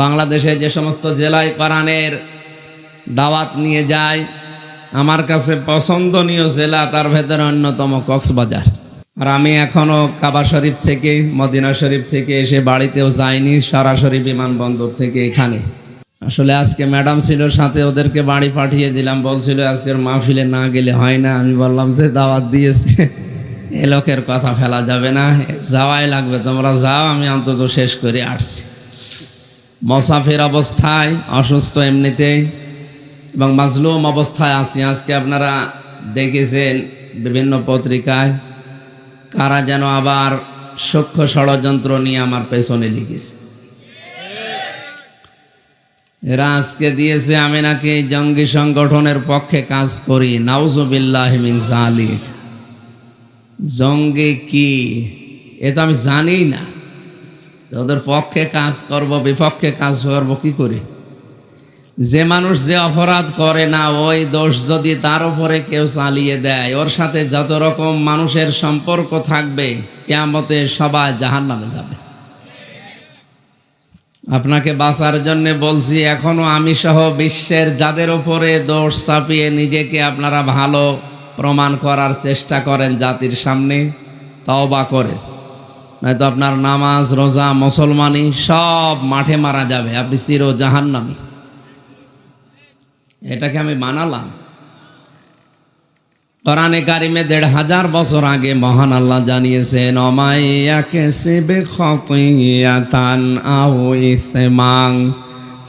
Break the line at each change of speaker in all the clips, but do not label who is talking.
বাংলাদেশে যে সমস্ত জেলায় কোরআনের দাওয়াত নিয়ে যায়, আমার কাছে পছন্দনীয় জেলা তার ভেতরে অন্যতম কক্সবাজার। আর আমি এখনও কাবা শরীফ থেকে, মদিনা শরীফ থেকে এসে বাড়িতেও যাইনি, সরাসরি বিমানবন্দর থেকে এখানে। আসলে আজকে ম্যাডাম ছিল সাথে, ওদেরকে বাড়ি পাঠিয়ে দিলাম। বলছিল আজকের মাহফিলে না গেলে হয় না। আমি বললাম যে দাওয়াত দিয়েছে, এ লোকের কথা ফেলা যাবে না, যাওয়াই লাগবে, তোমরা যাও, আমি অন্তত শেষ করে আসছি। মুসাফির অবস্থায়, অসুস্থ এমনিতেই, এবং মাজলুম অবস্থায় আছি। আজকে আপনারা দেখেছেন বিভিন্ন পত্রিকায় কারা যেন আবার সূক্ষ্ম ষড়যন্ত্র নিয়ে আমার পেছনে লিখেছে। এরা আজকে দিয়েছে আমি নাকি জঙ্গি সংগঠনের পক্ষে কাজ করি। নাউজুবিল্লাহি মিন যালিক। জঙ্গি কি এ তো আমি জানি না। ওদের পক্ষে কাজ করব, বিপক্ষে কাজ করব কি করে? যে মানুষ যে অপরাধ করে না, ওই দোষ যদি তার উপরে কেউ চালিয়ে দেয়, ওর সাথে যত রকম মানুষের সম্পর্ক থাকবে, কিয়ামতে সবাই জাহান্নামে যাবে। আপনাকে বাঁচার জন্য বলছি, এখনো আমি সহ বিশ্বের যাদের উপরে দোষ চাপিয়ে নিজেকে আপনারা ভালো প্রমাণ করার চেষ্টা করেন জাতির সামনে, তওবা করেন, নয়তো আপনার নামাজ, রোজা, মুসলমানি সব মাঠে মারা যাবে, আপনি চির জাহান্নামী। এটাকে আমি মানালাম। কোরআনে কারিমে ১৫০০ বছর আগে মহান আল্লাহ জানিয়েছেন, অমাইয়াকে সিবে খতিয়াতান আও ইসমাং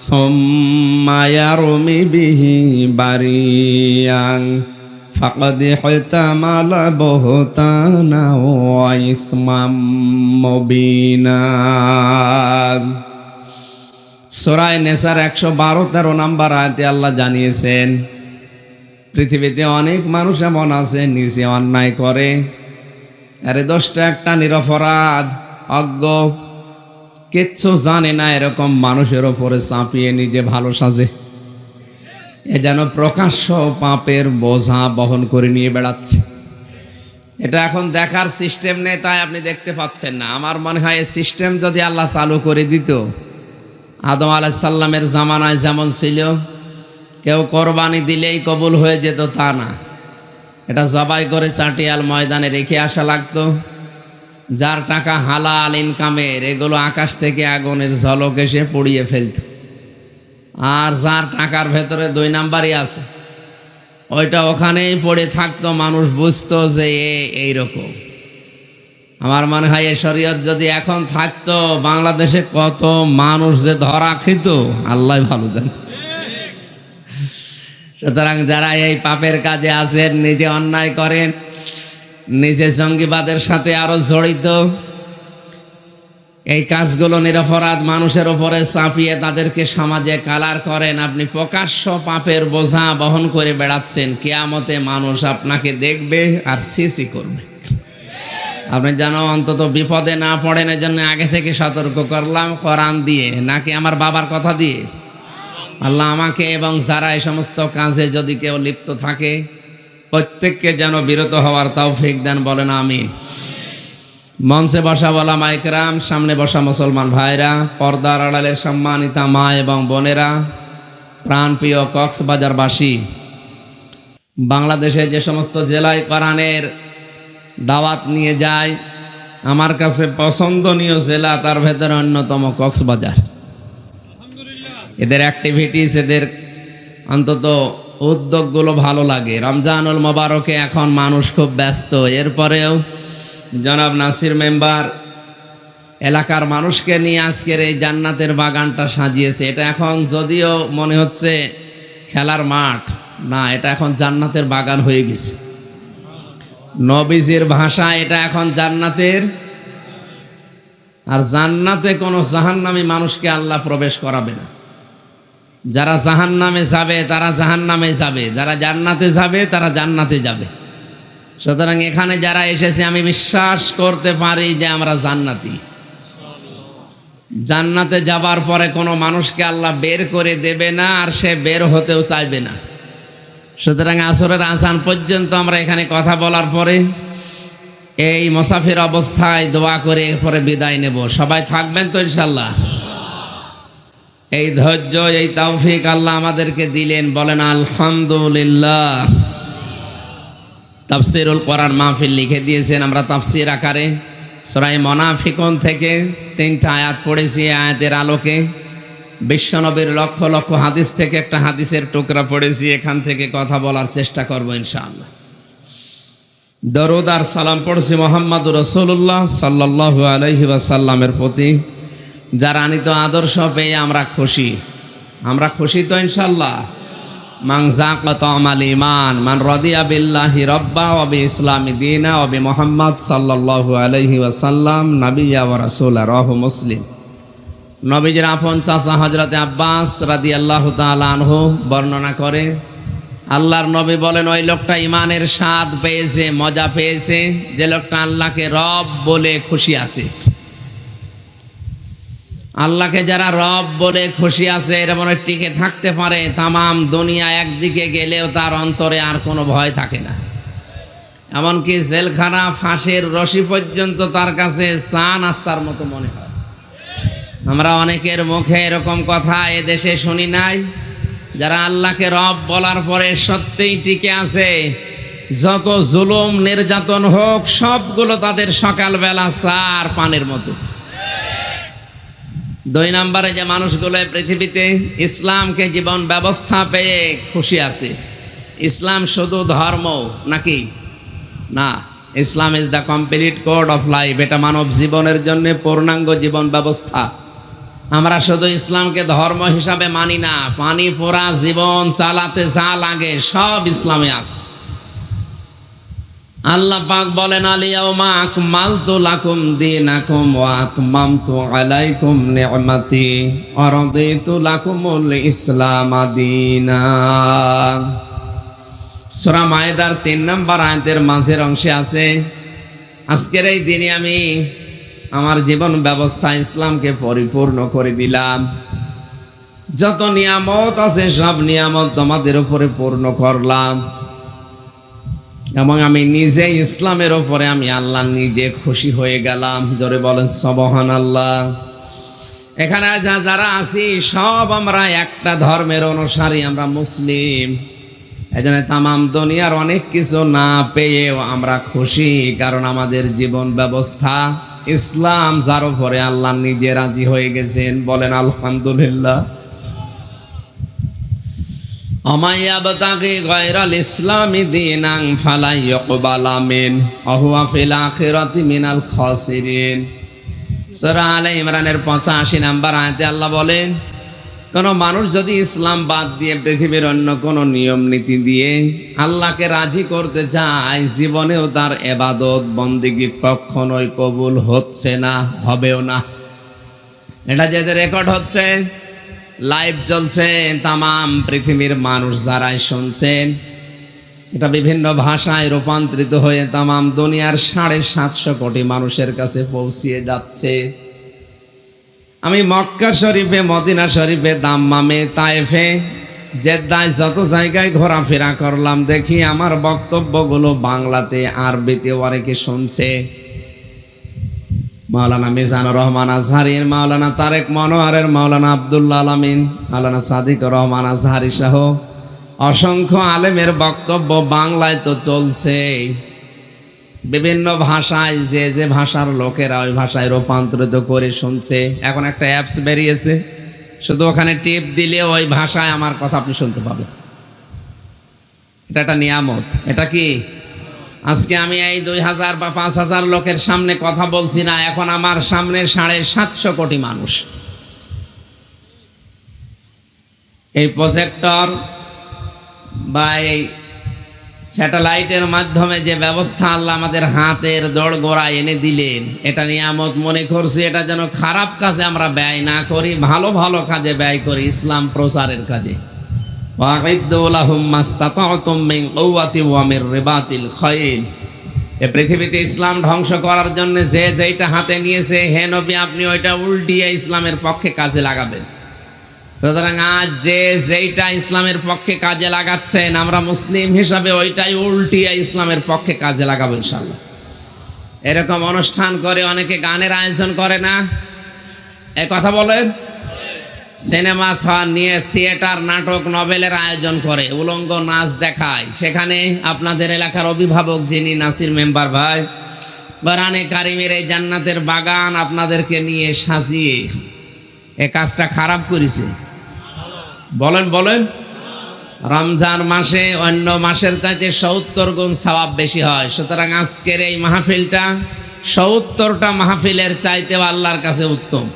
সুম্মা ইয়ারমি বিহি বারিয়াং ফাকাদ ইহতামালা বুহতানা ওয়া ইসমাম মুবিনা। সূরা নেসার ১১২-১৩ নম্বর আয়াতে আল্লাহ জানিয়েছেন, পৃথিবীতে অনেক মানুষ এমন আছে নিজে অন্যায় করে, আরে ১০টা একটা নিরপরাধ, অজ্ঞ, কিচ্ছু জানে না, এরকম মানুষের ওপরে চাপিয়ে নিজে ভালো সাজে। এ যেন প্রকাশ্য পাপের বোঝা বহন করে নিয়ে বেড়াচ্ছে। এটা এখন দেখার সিস্টেম নেই, তাই আপনি দেখতে পাচ্ছেন না। আমার মনে হয় এই সিস্টেম যদি আল্লাহ চালু করে দিত, আদম আলাইহিস সালামের জামানায় যেমন ছিল, কেউ কোরবানি দিলেই কবুল হয়ে যেত তা না, এটা জবাই করে চাটিয়াল ময়দানে রেখে আসা লাগতো। যার টাকা হালাল ইনকামের, এগুলো আকাশ থেকে আগুনের ঝলক এসে পুড়িয়ে ফেলত। আর যার টাকার ভেতরে ২ নাম্বারই আছে, ওইটা ওখানেই পড়ে থাকতো, মানুষ বুঝতো যে এইরকম। আমার মনে হয় এ শরীয়ত যদি এখন থাকতো, বাংলাদেশে কত মানুষ যে ধরা খেত আল্লাহ ভালো জানে। সুতরাং যারা এই পাপের কাজে আছেন, নিজে অন্যায় করেন, নিজে জঙ্গিবাদের সাথে আরো জড়িত, এই কাজগুলো নিরপরাধ মানুষের উপরে চাপিয়ে তাদেরকে সমাজে কালার করেন, আপনি প্রকাশ্য পাপের বোঝা বহন করে বেড়াচ্ছেন। কিয়ামতে মানুষ আপনাকে দেখবে আর সিসি করবে। আপনি যেন অন্তত বিপদে না পড়েন, এজন্য আগে থেকে সতর্ক করলাম। কোরআন দিয়ে নাকি আমার বাবার কথা দিয়ে? আল্লাহ আমাকে এবং যারা এই সমস্ত কাজে যদি কেউ লিপ্ত থাকে, প্রত্যেককে যেন বিরত হওয়ার তৌফিক দেন, বলেন আমিন। মঞ্চে বসা ওলামা ইকরাম, সামনে বসা মুসলমান ভাইরা, পর্দার আড়ালের সম্মানিতা মা এবং বোনেরা, প্রাণপ্রিয় কক্সবাজারবাসী, বাংলাদেশে যে সমস্ত জেলায় কোরআনের দাওয়াত নিয়ে যায়, আমার কাছে পছন্দনীয় জেলা তার ভেতরে অন্যতম কক্সবাজার। এদের অ্যাক্টিভিটিস, এদের অন্তত উদ্যোগগুলো ভালো লাগে। রমজানুল মোবারকে এখন মানুষ খুব ব্যস্ত, এরপরেও জনাব নাসির মেম্বার এলাকার মানুষকে নিয়ে আজকের এই জান্নাতের বাগানটা সাজিয়েছে। এটা এখন যদিও মনে হচ্ছে খেলার মাঠ না, এটা এখন জান্নাতের বাগান হয়ে গেছে। নবীজির ভাষা, এটা এখন জান্নাতের। আর জান্নাতে কোনো জাহান্নামী মানুষকে আল্লাহ প্রবেশ করাবে না। যারা জাহান্নামে যাবে তারা জাহান্নামে যাবে, যারা জান্নাতে যাবে তারা জান্নাতে যাবে। সুতরাং এখানে যারা এসেছে, আমি বিশ্বাস করতে পারি যে আমরা জান্নাতি। জান্নাতে যাবার পরে কোনো মানুষকে আল্লাহ বের করে দেবে না, আর সে বের হতেও চাইবে না। সুতরাং আসরের আজান পর্যন্ত আমরা এখানে কথা বলার পরে এই মুসাফির অবস্থায় দোয়া করে এরপরে বিদায় নেব। সবাই থাকবেন তো ইনশাল্লাহ? এই ধৈর্য, এই তৌফিক আল্লাহ আমাদেরকে দিলেন, বলেন আলহামদুলিল্লাহ। তাফসীরুল কোরআন মাহফিল লিখে দিয়েছেন, আমরা তাফসীর আকারে সূরা মুনাফিকুন থেকে 3টা আয়াত পড়েছি। আয়াতের আলোকে বিশ্বনবীর লক্ষ লক্ষ হাদিস থেকে একটা হাদিসের টুকরা পড়েছি। এখান থেকে কথা বলার চেষ্টা করব ইনশাআল্লাহ। দরুদ আর সালাম পড়ছি মুহাম্মদুর রাসূলুল্লাহ সাল্লাল্লাহু আলাইহি ওয়াসাল্লামের প্রতি, যার আনিত আদর্শ পেয়ে আমরা খুশি। আমরা খুশি তো ইনশাআল্লাহ। মান যাকা তা'মাল ঈমান মান রাদিয়া বিল্লাহি রাব্বা ওয়া বিইসলামি দীনা ওয়া বিমুহাম্মদ সাল্লাল্লাহু আলাইহি ওয়াসাল্লাম নাবিয়্যা ওয়া রাসূলা, রাহু মুসলিম। নবীজির আপন চাচা হযরতে আব্বাস রাদিয়াল্লাহু তাআলা আনহু বর্ণনা করে, আল্লাহর নবী বলেন, ওই লোকটা ঈমানের স্বাদ পেয়েছে, মজা পেয়েছে, যে লোকটা আল্লাহকে রব বলে খুশি আছে। আল্লাহকে যারা রব বলে খুশি আছে, এরা মনে টিকে থাকতে পারে। তামাম দুনিয়া একদিকে গেলেও তার অন্তরে আর কোনো ভয় থাকে না। এমনকি জেলখানা, ফাঁসির রশি পর্যন্ত তার কাছে চা নাস্তার মতো মনে হয়। আমরা অনেকের মুখে এরকম কথা এদেশে শুনি নাই, যারা আল্লাহকে রব বলার পরে সত্যিই টিকে আছে। যত জুলুম নির্যাতন হোক, সবগুলো তাদের সকালবেলা চা আর পানের মতো। 2 নম্বরে যে মানুষগুলো পৃথিবীতে ইসলামকে জীবন ব্যবস্থা পেয়ে খুশি আছে। ইসলাম শুধু ধর্ম নাকি? না, Islam is the complete code of life. এটা মানব জীবনের জন্য পূর্ণাঙ্গ জীবন ব্যবস্থা। আমরা শুধু ইসলামকে ধর্ম হিসাবে মানি না, পানি পোড়া জীবন চালাতে যা লাগে সব ইসলামে আছে। আল্লাহ পাক বলেন, আল-ইয়াওমা আকমালতু লাকুম দীনাকুম ওয়া আতমামতু আলাইকুম নি'মাতি ওয়া রাদিতু লাকুমুল ইসলাম দীনা। সূরা মায়েদার 3 নম্বর আয়াতের মাঝের অংশে আছে, আজকের এই দিনে আমি আমার জীবন ব্যবস্থা ইসলামকে পরিপূর্ণ করে দিলাম। যত নিয়ামত আছে সব নিয়ামত তোমাদের উপরে পূর্ণ করলাম, এবং আমি নিজে ইসলামের ওপরে আমি আল্লাহ নিজে খুশি হয়ে গেলাম। জোরে বলেন সুবহানাল্লাহ। এখানে যারা আছি সব আমরা একটা ধর্মের অনুসারী, আমরা মুসলিম। এজন্য তামাম দুনিয়ার অনেক কিছু না পেয়েও আমরা খুশি, কারণ আমাদের জীবন ব্যবস্থা ইসলাম, যার উপরে আল্লাহ নিজে রাজি হয়ে গেছেন। বলেন আলহামদুলিল্লাহ। আমায়াবতাগি গায়রাল ইসলামি দীনান ফালা ইউকবালা মিনহু ওয়া হুয়া ফিল আখিরাতি মিনাল খাসিরিন। সূরা আলে ইমরানের 85 নম্বর আয়াতে আল্লাহ বলেন, কোন মানুষ যদি ইসলাম বাদ দিয়ে পৃথিবীর অন্য কোন নিয়ম নীতি দিয়ে আল্লাহকে রাজি করতে চায়, জীবনেও তার ইবাদত বন্দেগী কখনোই কবুল হচ্ছে না, হবেও না। এটা যেটা রেকর্ড হচ্ছে, লাইভ চলছে, তামাম পৃথিবীর মানুষ যারাই শুনছেন, এটা বিভিন্ন ভাষায় রূপান্তরিত হয়ে তামাম দুনিয়ার 750 কোটি মানুষের কাছে পৌঁছিয়ে যাচ্ছে। আমি মক্কা শরীফে, মদিনা শরীফে, দাম্মামে, তায়েফে, জেদ্দায় যত জায়গায় ঘোরাফেরা করলাম, দেখি আমার বক্তব্যগুলো বাংলাতে, আরবিতে অনেকে শুনছে। মাওলানা মিজানুর রহমান আজহারীর, মাওলানা তারেক মনোয়ারের, মাওলানা আব্দুল্লাহ আলামিন, মাওলানা সাদিকুর রহমান আজহারী সহ অসংখ্য আলেমের বক্তব্য বাংলায় তো চলছে। বিভিন্ন ভাষায় যে যে ভাষার লোকেরা ওই ভাষায় রূপান্তরিত করে শুনছে। এখন একটা অ্যাপস বেরিয়েছে, শুধু ওখানে টিপ দিলে ওই ভাষায় আমার কথা আপনি শুনতে পাবেন। এটা একটা নিয়ামত। এটা কি? আজকে আমি এই 2000 বা 5000 লোকের সামনে কথা বলছি না, এখন আমার সামনে 750 কোটি মানুষ। এই প্রজেক্টর বা এই স্যাটেলাইটের মাধ্যমে যে ব্যবস্থা আল্লাহ আমাদের হাতের দোড়গোড়ায় এনে দিলেন, এটা নিয়ামত মনে করছি। এটা যেন খারাপ কাজে আমরা ব্যয় না করি, ভালো ভালো কাজে ব্যয় করি, ইসলাম প্রচারের কাজে। পৃথিবীতে ইসলাম ধ্বংস করার জন্য যে যেটা হাতে নিয়েছে, হে নবী আপনি ওইটা উল্টিয়ে ইসলামের পক্ষে কাজে লাগাবেন। সুতরাং আজ যে যেইটা ইসলামের পক্ষে কাজে লাগাচ্ছেন, আমরা মুসলিম হিসাবে ওইটাই উল্টিয়ে ইসলামের পক্ষে কাজে লাগাবো ইনশাআল্লাহ। এরকম অনুষ্ঠান করে অনেকে গানের আয়োজন করে না, এ কথা বলেন। সিনেমা নিয়ে থিয়েটার, নাটক, নভেলের আয়োজন করে, উলঙ্গ নাচ দেখায়। সেখানে আপনাদের এলাকার অভিভাবক যিনি নাসির মেম্বার ভাই, কোরআনে কারিমের এই জান্নাতের বাগান আপনাদেরকে নিয়ে সাজিয়ে এ কাজটা খারাপ করেছে। বলেন বলেন। রমজান মাসে অন্য মাসের চাইতে ৭০ গুণ সওয়াব বেশি হয়। সুতরাং আজকের এই মাহফিলটা ৭০টা মাহফিলের চাইতেও আল্লাহর কাছে উত্তম।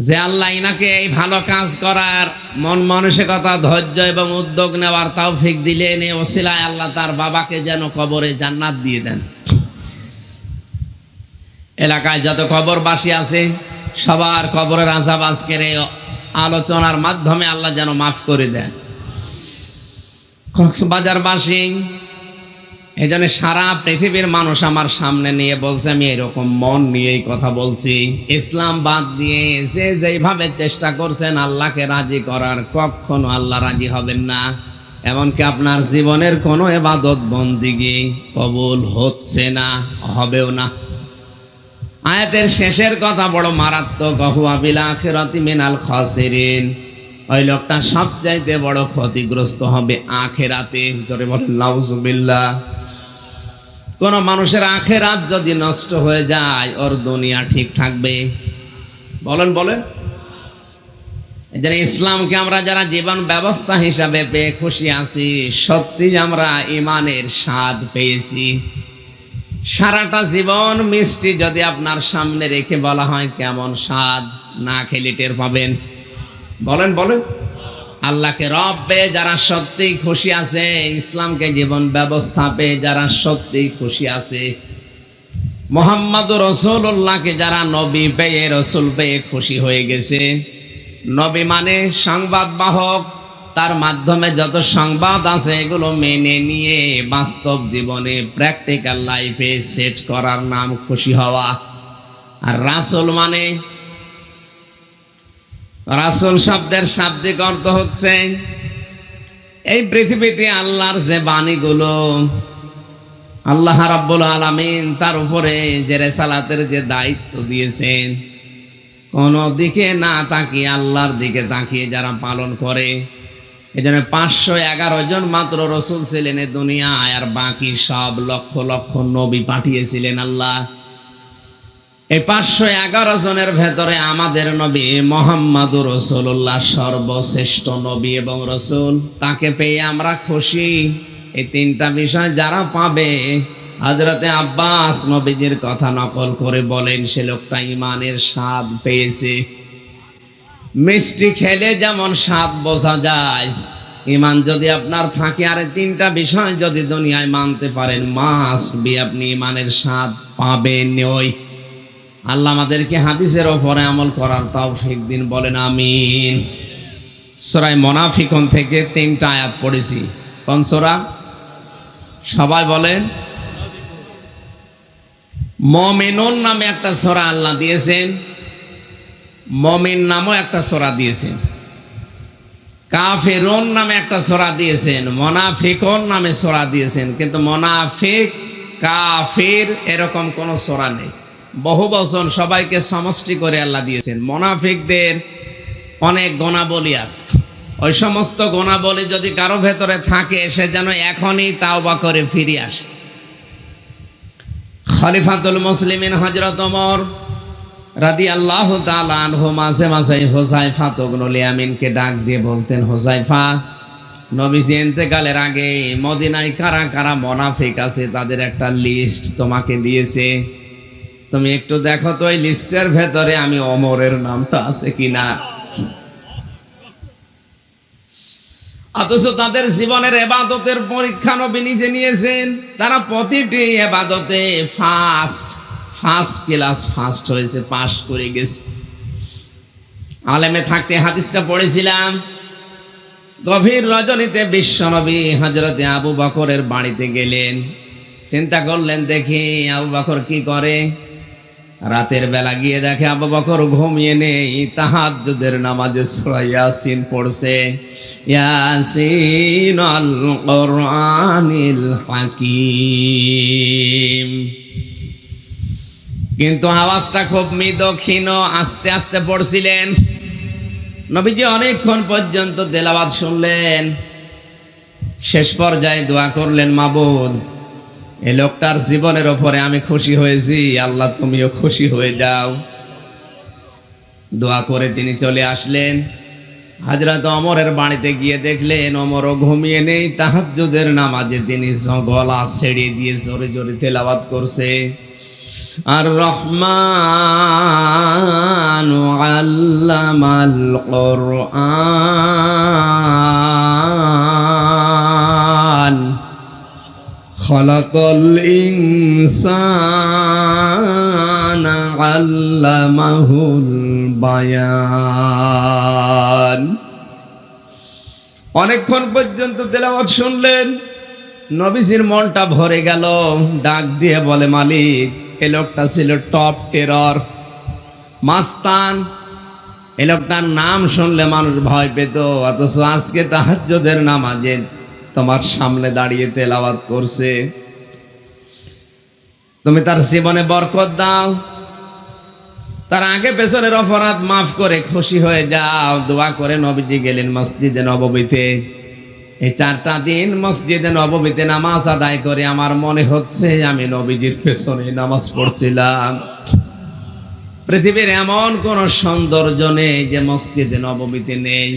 যে আল্লাহ ইনাকে এই ভালো কাজ করার মন মানসিকতা, ধৈর্য এবং উদ্যোগ নেওয়ার তৌফিক দিলেন, এই ওসিলায় আল্লাহ তার বাবাকে যেন কবরে জান্নাত দিয়ে দেন। এলাকায় যত কবরবাসী আছে সবার কবরের আযাব আজকের এই আলোচনার মাধ্যমে আল্লাহ যেন মাফ করে দেন। কক্সবাজারবাসী, এই জন্য সারা পৃথিবীর মানুষ আমার সামনে নিয়ে বলছে, আমি এরকম মন নিয়েই কথা বলছি। ইসলাম বাদ দিয়ে যে যেইভাবে চেষ্টা করছেন আল্লাহকে রাজি করার, কখনো আল্লাহ রাজি হবেন না। এমনকি আপনার জীবনের কোনো ইবাদত বন্দিগি কবুল হচ্ছে না, হবেও না। আয়াতের শেষের কথা বড় মারাত্মক, হুয়া বিল আখিরাতি মিনাল খাসিরিন। ওই লোকটা সবচাইতে বড় ক্ষতিগ্রস্ত হবে আখিরাতে। জোরে বলেন নাউজুবিল্লাহ। কোন মানুষের আখিরাত যদি নষ্ট হয়ে যায়, ওর দুনিয়া ঠিক থাকবে? বলেন বলেন। এই জন্য ইসলামকে আমরা যারা জীবন ব্যবস্থা হিসাবে পেয়ে খুশি আছি, সত্যি আমরা ইমানের স্বাদ পেয়েছি। সারাটা জীবন মিষ্টি যদি আপনার সামনে রেখে বলা হয় কেমন স্বাদ, না খেলে টের পাবেন। বলেন বলেন। আল্লাহকে রব পেয়ে যারা সত্যিই খুশি আছে, ইসলামকে জীবন ব্যবস্থা পেয়ে যারা সত্যিই খুশি আছে, মুহাম্মদুর রাসূলুল্লাহকে যারা নবী পেয়ে, রসুল পেয়ে খুশি হয়ে গেছে। নবী মানে সংবাদ বাহক, তার মাধ্যমে যত সংবাদ আছে এগুলো মেনে নিয়ে বাস্তব জীবনে প্র্যাকটিক্যাল লাইফে সেট করার নাম খুশি হওয়া। আর রাসূল মানে, রাসূল শব্দের শাব্দিক অর্থ হচ্ছে এই পৃথিবীতে আল্লাহর যে বাণীগুলো আল্লাহ রাব্বুল আলামিন তার উপরে যে রিসালাতের যে দায়িত্ব দিয়েছেন, কোন দিকে না তাকিয়ে আল্লাহর দিকে তাকিয়ে যারা পালন করে, এজন্য 511 জন মাত্র রসুল ছিলেন এই দুনিয়ায়, আর বাকি সব লক্ষ লক্ষ নবী পাঠিয়েছিলেন আল্লাহ। এই 511 জনের ভেতরে আমাদের নবী মুহাম্মদুর রাসূলুল্লাহ সর্বশ্রেষ্ঠ নবী এবং রসুল। তাকে পেয়ে আমরা খুশি। এই তিনটা বিষয় যারা পাবে, হযরতে আব্বাস নবীজির কথা নকল করে বলেন, সে লোকটা ইমানের স্বাদ পেয়েছে। মিষ্টি খেলে যেমন স্বাদ বোঝা যায়, ইমান যদি আপনার থাকে আর তিনটা বিষয় যদি দুনিয়ায় মানতে পারেন, মাস্ট বি আপনি ইমানের স্বাদ পাবেন। ওই আল্লাহ আমাদেরকে হাদিসের ওপরে আমল করার তৌফিক দিন, বলেন আমিন। সূরা মুনাফিকুন থেকে 3টা আয়াত পড়েছি। কোন সূরা? সবাই বলেন। মুমিনুন নামে একটা সূরা আল্লাহ দিয়েছেন, মুমিন নামও একটা সূরা দিয়েছেন, কাফিরুন নামে একটা সূরা দিয়েছেন, মুনাফিকুন নামে সূরা দিয়েছেন। কিন্তু মুনাফিক, কাফির এরকম কোন সূরা নেই। বহু বচন, সবাইকে সমষ্টি করে আল্লাহ দিয়েছেন। মুনাফিকদের অনেক গুণাবলী আছে, ওই সমস্ত গুণাবলী যদি কারো ভেতরে থাকে সে যেন এখনই তাওবা করে ফিরে আসে। খলিফাতুল মুসলিমিন হযরত ওমর রাদিয়াল্লাহু তাআলা আনহু মাঝে মাঝে হুযায়ফা ইবনুল ইয়ামিনকে ডাক দিয়ে বলতেন, হুযায়ফা, নবীজি ইন্তেকালের আগে মদিনায় কারা কারা মুনাফিক আছে তাদের একটা লিস্ট তোমাকে দিয়েছে, তুমি একটু দেখো তো এই লিস্টের ভেতরে আমি ওমরের নামটা আছে কিনা। অথচ তাদের জীবনের ইবাদতের পরীক্ষা নবী নিজে নিয়েছেন। তারা প্রতিটি ইবাদতে ফার্স্ট ক্লাস ফার্স্ট হয়েছে, পাস করে গেছে। আলেমে থাকতে হাদিসটা পড়েছিলাম। গভীর রজনীতে বিশ্বনবী হযরতে আবু বকরের বাড়িতে গেলেন। চিন্তা করলেন, দেখি আবু বকর কি করে। রাতের বেলা গিয়ে দেখে আবু বকর ঘুমিয়ে নেই, তাহাজ্জুদের নামাজে সূরা ইয়াসিন পড়ছে। ইয়াসিন আল কুরআনিল হাকীম। কিন্তু আওয়াজটা খুব মৃদু ক্ষীণ, আস্তে আস্তে পড়ছিলেন। নবীজি অনেকক্ষণ পর্যন্ত তেলাওয়াত শুনলেন। শেষ পর্যায়ে দোয়া করলেন, মাবুদ, এই লোকটার জীবনের ওপরে আমি খুশি হয়েছি, আল্লাহ তুমিও খুশি হয়ে যাও। দোয়া করে তিনি চলে আসলেন। হযরত ওমরের বাড়িতে গিয়ে দেখলেন ওমরও ঘুমিয়ে নেই, তাহাজ্জুদের নামাজে তিনি গলা ছেড়ে দিয়ে জোরে জোরে তেলাওয়াত করছে। আর রহমান আল্লামাল কুরআন খলাকাল ইনসানা আল্লামাহুল বায়ান। অনেকক্ষণ পর্যন্ত তেলাওয়াত শুনলেন। নবীজির মনটা ভরে গেল। ডাক দিয়ে বলে, মালিক, এই লোকটা ছিল টপ টেরর, মাস্তান। এই লোকটার নাম শুনলে মানুষ ভয় পেত, অথচ আজকে তাহাজ্জুদের নামাজে তোমার সামনে দাঁড়িয়ে তেলাওয়াত করছে। তুমি তার জীবনে বরকত দাও, তার আগে পেছনের অপরাধ মাফ করে খুশি হয়ে যাও। দোয়া করে নবীজি গেলেন মসজিদে নববীতে। এই 4টা দিন মসজিদে নববীতে নামাজ আদায় করে আমার মনে হচ্ছে আমি নবীজির পেছনে নামাজ পড়ছিলাম। পৃথিবীর এমন কোন সৌন্দর্য নেই যে মসজিদে নববীতে নেই।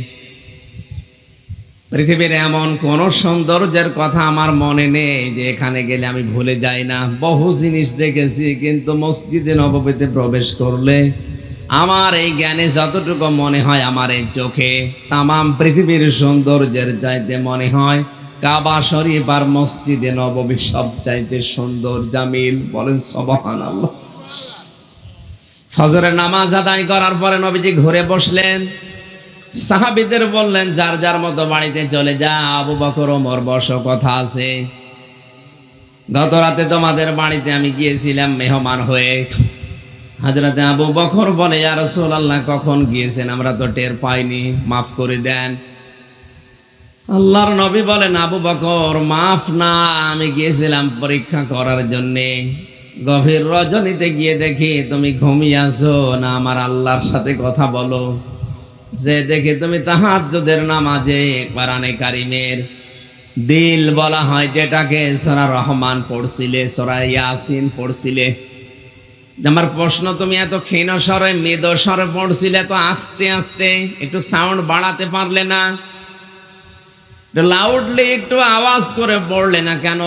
পৃথিবীর এমন কোন সৌন্দর্যের কথা আমার মনে নেই যে এখানে গেলে আমি ভুলে যাই না। বহু জিনিস দেখেছি, কিন্তু মসজিদে নববীতে প্রবেশ করলে আমার এই জ্ঞানে যতটুকু মনে হয়, আমার এই চোখে তামাম পৃথিবীর সৌন্দর্যের চাইতে মনে হয় কাবা শরীফ আর মসজিদে নববী সবচাইতে সুন্দর, জামিল। বলেন সুবহানাল্লাহ। ফজরের নামাজ আদায় করার পরে নবীজি ঘুরে বসলেন। সাহাবীদের বললেন, যার যার মতো বাড়িতে চলে যা, আবু বকর ওমর বসো, কথা আছে। গত রাতে তোমাদের বাড়িতে আমি গিয়েছিলাম মেহমান হয়ে। হযরতে আবু বকর বলে, ইয়া রাসূলুল্লাহ, কখন গিয়েছেন? আমরা তো টের পাইনি, মাফ করে দেন। আল্লাহর নবী বলেন, আবু বকর, মাফ না, আমি গিয়েছিলাম পরীক্ষা করার জন্যে। গভীর রজনীতে গিয়ে দেখি তুমি ঘুমিয়ে আছো না আমার আল্লাহর সাথে কথা বলো। যে দেখে তুমি তাহাজ্জুদের নামাজে কোরআনে কারীমের দিল বলা হয়, যেটাকে সূরা রহমান পড়ছিলে, সূরা ইয়াসিন পড়ছিলে। আমার প্রশ্ন, তুমি এত ক্ষীণ স্বরে মৃদু স্বরে পড়ছিলে, তো আস্তে আস্তে একটু সাউন্ড বাড়াতে পারলে না? লাউডলি একটু আওয়াজ করে পড়লে না কেন?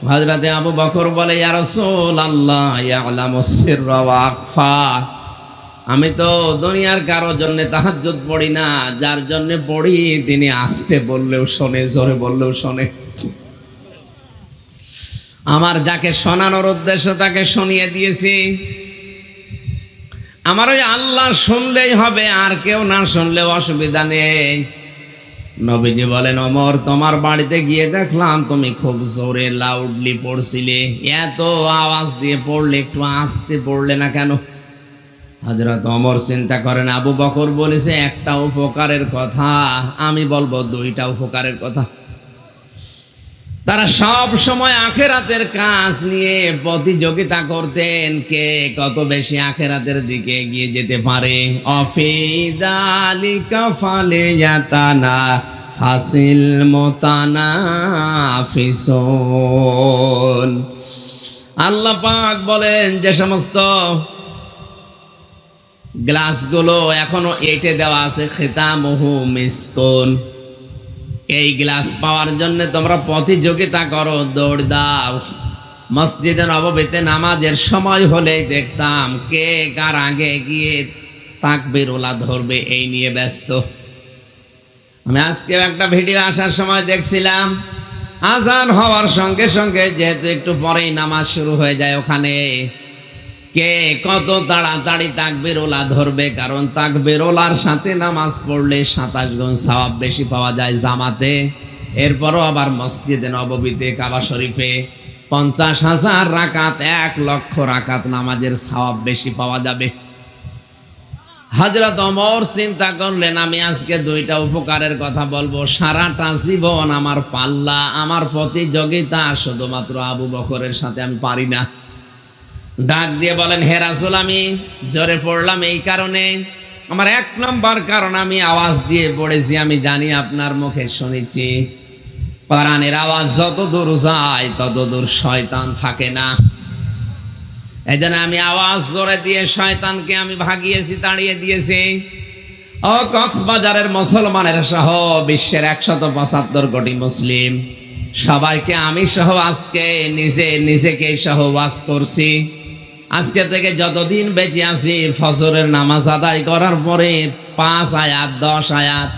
হযরতে আবু বকর বলে, ইয়া রাসূলুল্লাহ, ইয়ালামুস সিররা ওয়া আখফা। আমি তো দুনিয়ার কারো জন্য তাহাজ্জুদ পড়ি না, যার জন্য পড়ি তিনি আস্তে বললেও শোনে, জোরে বললেও শোনে। আমার যাকে শোনানোর উদ্দেশ্য তাকে শুনিয়ে দিয়েছি। আমার ওই আল্লাহ শুনলেই হবে, আর কেউ না শুনলেও অসুবিধা নেই। নবীজি বলেন, ওমর, তোমার বাড়িতে গিয়ে দেখলাম তুমি খুব জোরে লাউডলি পড়ছিলে, এত আওয়াজ দিয়ে পড়লে, একটু আস্তে পড়লে না কেন? হযরত ওমর চিন্তা করেন, আবু বকর বলেছে একটা উপকারের কথা, আমি বলবো 2টা উপকারের কথা। তারা সব সময় আখিরাতের কাজ নিয়ে প্রতিযোগিতা করতেন, কে কত বেশি আখিরাতের দিকে এগিয়ে যেতে পারে। অফিদালিকা ফালিয়াতানা ফাসিল মুতানাফিসুন। আল্লাহ পাক বলেন, যে সমস্ত গ্লাসগুলো এখনো এঁটে দেওয়া আছে, খিতামুহু মিসকুন, এই গ্লাস পাওয়ার জন্য তোমরা প্রতিযোগিতা করো, দৌড় দাও। মসজিদে নববীতে নামাজের সময় হলেই দেখতাম কে কার আগে গিয়ে তাকবীরুল্লাহ ধরবে, এই নিয়ে ব্যস্ত। আমি আজকে একটা ভিডিও আসার সময় দেখছিলাম, আজান হওয়ার সঙ্গে সঙ্গে যেহেতু একটু পরেই নামাজ শুরু হয়ে যায়, ওখানে কে কত তাড়াতাড়ি তাকবীরুল্লাহ ধরবে, কারণ তাকবীরুল্লাহর সাথে নামাজ পড়লে 27 গুণ সওয়াব বেশি পাওয়া যায় জামাতে। এরপরও আবার মসজিদে নববীতে কাবা শরীফে 50,000 রাকাত, 1 লক্ষ রাকাত নামাজের সওয়াব বেশি পাওয়া যাবে। হযরত ওমর চিন্তা করলেন, আমি আজকে 2টা উপকারের কথা বলবো। সারাটা জীবন আমার পাল্লা, আমার প্রতিযোগিতা শুধুমাত্র আবু বকরের সাথে, আমি পারি না। ডাক দিয়ে বলেন, হে রাসূল, আমি জোরে পড়লাম এই কারণে, আমার 1 নম্বর কারণ আমি আওয়াজ দিয়ে পড়েছি, আমি জানি আপনার মুখে শুনেছি কোরআনের আওয়াজ যত দূর যায় তত দূর শয়তান থাকে না। এই জন্য আমি আওয়াজ জোরে দিয়ে শয়তানকে আমি ভাগিয়েছি, তাড়িয়ে দিয়েছি। ও কক্সবাজারের মুসলমানের সহ বিশ্বের 175 কোটি মুসলিম সবাইকে আমি সহ আজকে নিজেকে সহ ওয়াজ করছি। আজকে থেকে যতদিন বেঁচে আছি ফজরের নামাজ আদায় করার পরে 5 আয়াত 10 আয়াত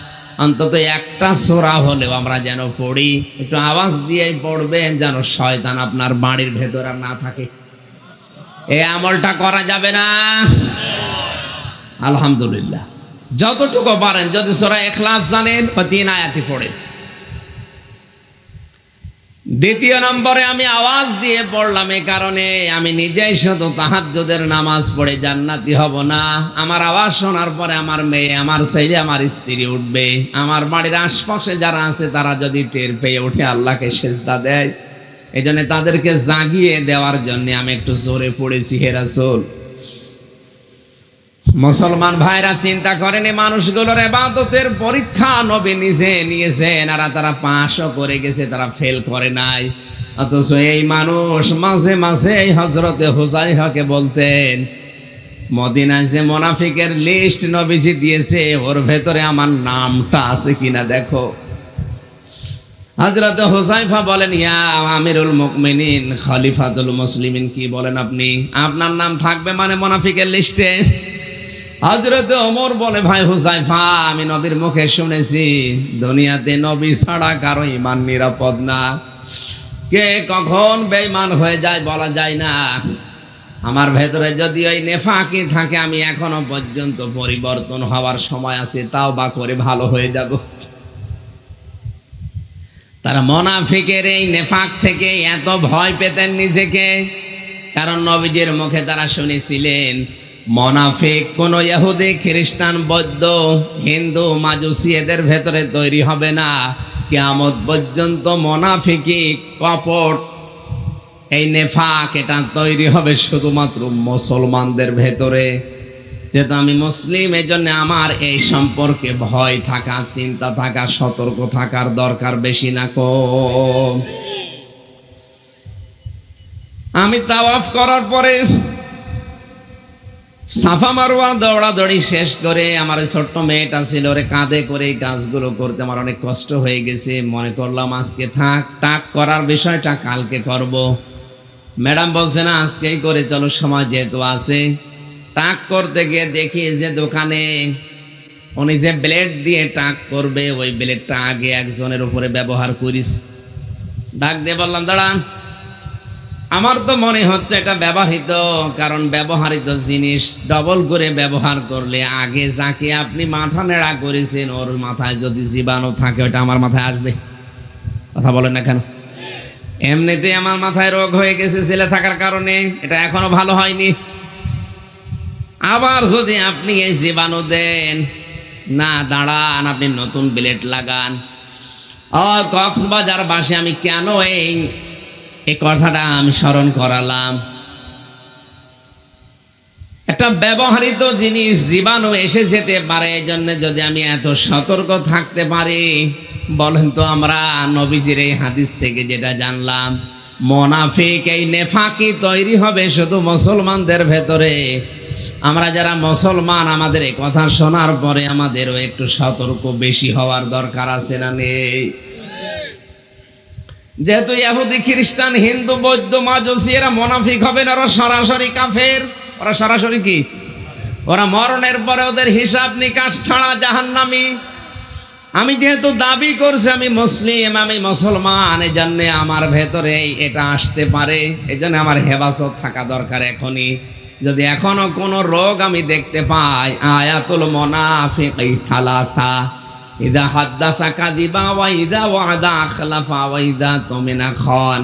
অন্তত একটা সূরা হলেও আমরা যেন পড়ি। একটু আওয়াজ দিয়ে পড়বেন যেন শয়তান আপনার বাড়ির ভেতর আর না থাকে। এই আমলটা করা যাবে না? আলহামদুলিল্লাহ, যতটুকু পারেন, যদি সূরা ইখলাস জানেন 3 আয়াতই পড়েন। দ্বিতীয় নম্বরে আমি আওয়াজ দিয়ে পড়লাম এই কারণে, আমি নিজেই শুধু তাহাজ্জুদের নামাজ পড়ে জান্নাতি হব না, আমার আওয়াজ শোনার পরে আমার মেয়ে, আমার ছেলে, আমার স্ত্রী উঠবে, আমার বাড়ির আশপাশে যারা আছে তারা যদি টের পেয়ে উঠে আল্লাহকে সেজদা দেয়, এই জন্য তাদেরকে জাগিয়ে দেওয়ার জন্য আমি একটু জোরে পড়েছি। হে রাসূল, মুসলমান ভাইরা চিন্তা করেন এই মানুষগুলোর ইবাদতের পরীক্ষা নবী নিজে নিয়েছেন, আর তারা পাশও করে গেছে, তারা ফেল করে নাই। অথচ এই মানুষ মাঝে মাঝে এই হযরতে হুযায়ফাকে বলতেন, মদিনায় যে মুনাফিকের লিস্ট নবীজি দিয়েছে ওর ভেতরে আমার নামটা আছে কিনা দেখো। হযরত হুযায়ফা বলেন, ইয়া আমিরুল মুমিনিন, খলিফাতুল মুসলিমিন, কি বলেন আপনি? আপনার নাম থাকবে মানে মুনাফিকের লিস্টে? হযরত ওমর বলে, ভাই হুযায়ফা, আমি নবীর মুখে শুনেছি দুনিয়াতে নবী ছাড়া কারো ঈমান নিরাপদ না, কে কখন বেঈমান হয়ে যায় বলা যায় না। আমার ভেতরে যদি ওই নেফাকি থাকে আমি এখনো পর্যন্ত পরিবর্তন হওয়ার সময় আছে, তাও বা করে ভালো হয়ে যাব। তারা মুনাফিকের এই নেফাক থেকে এত ভয় পেতেন নিজেকে, কারণ নবীজির মুখে তারা শুনেছিলেন মুনাফিক কোন ইহুদি, খ্রিস্টান, বৌদ্ধ, হিন্দু, মাজুসি এদের ভেতরে তৈরি হবে না। কিয়ামত পর্যন্ত মুনাফিকি, কপট, এই নেফাক এটা তৈরি হবে শুধুমাত্র মুসলমানদের ভেতরে। যেহেতু আমি মুসলিম, এই জন্য আমার এই সম্পর্কে ভয় থাকা, চিন্তা থাকা, সতর্ক থাকার দরকার বেশি না কম। আমি তাওয়াফ করার পরে সাফা মারওয়া দৌড়াদৌড়ি শেষ করে আমার ছোট্ট মেয়েটা ছিল, ওরে কাঁধে করে এই কাজগুলো করতে আমার অনেক কষ্ট হয়ে গেছে। মনে করলাম আজকে থাক, টাক করার বিষয়টা কালকে করব। ম্যাডাম বলছে না আজকেই করে চলো, সময় যেহেতু আছে। টাক করতে গিয়ে দেখি যে দোকানে উনি যে ব্লেড দিয়ে টাক করবে ওই ব্লেডটা আগে একজনের উপরে ব্যবহার করিস। ডাক দিয়ে বললাম, দাঁড়ান, আমার তো মনে হচ্ছে এটা ব্যবহৃত, কারণ ব্যবহৃত জিনিস ডবল করে ব্যবহার করলে আগে যাকে আপনি মাথা নেড়া করেছেন ওর মাথায় যদি জীবাণু থাকে ওটা আমার মাথায় আসবে। কথা বলেন না কেন? এমনিতে আমার মাথায় রোগ হয়ে গেছে ছেলে থাকার কারণে, এটা এখনো ভালো হয়নি। আবার যদি আপনি এই জীবাণু দেন, না দাঁড়ান, আপনি নতুন ব্লেড লাগান। কক্সবাজার বাসে আমি কেন এই কথাটা আমি স্মরণ করালাম, একটা ব্যবহৃত জিনিস জীবাণু এসে যেতে পারে, এই জন্য যদি আমি এত সতর্ক থাকতে পারি, বলেন তো আমরা নবীজির এই হাদিস থেকে যেটা জানলাম, মুনাফিক, এই নেফাকি তৈরি হবে শুধু মুসলমানদের ভেতরে। আমরা যারা মুসলমান, আমাদের এই কথা শোনার পরে আমাদেরও একটু সতর্ক বেশি হওয়ার দরকার আছে না নেই? যেহেতু ইহুদি, খ্রিস্টান, হিন্দু, বৌদ্ধ, মাজুসি এরা মুনাফিক হবে না, ওরা সরাসরি কাফের। ওরা সরাসরি কি? ওরা মরণের পরে ওদের হিসাব নিকাশ ছাড়া জাহান্নামী। আমি যেহেতু দাবি করছি আমি মুসলিম, আমি মুসলমান, এই জন্য আমার ভেতরে এটা আসতে পারে, এই জন্য আমার হেফাজত থাকা দরকার এখনই। যদি এখনো কোনো রোগ আমি দেখতে পাই, আয়াতুল মুনাফিকি সালাসা, ইদা হাদ্দাসা কাযিবা ওয়া ইদা ওয়াদা আখলাফা ওয়া ইদা তুমিনা খান।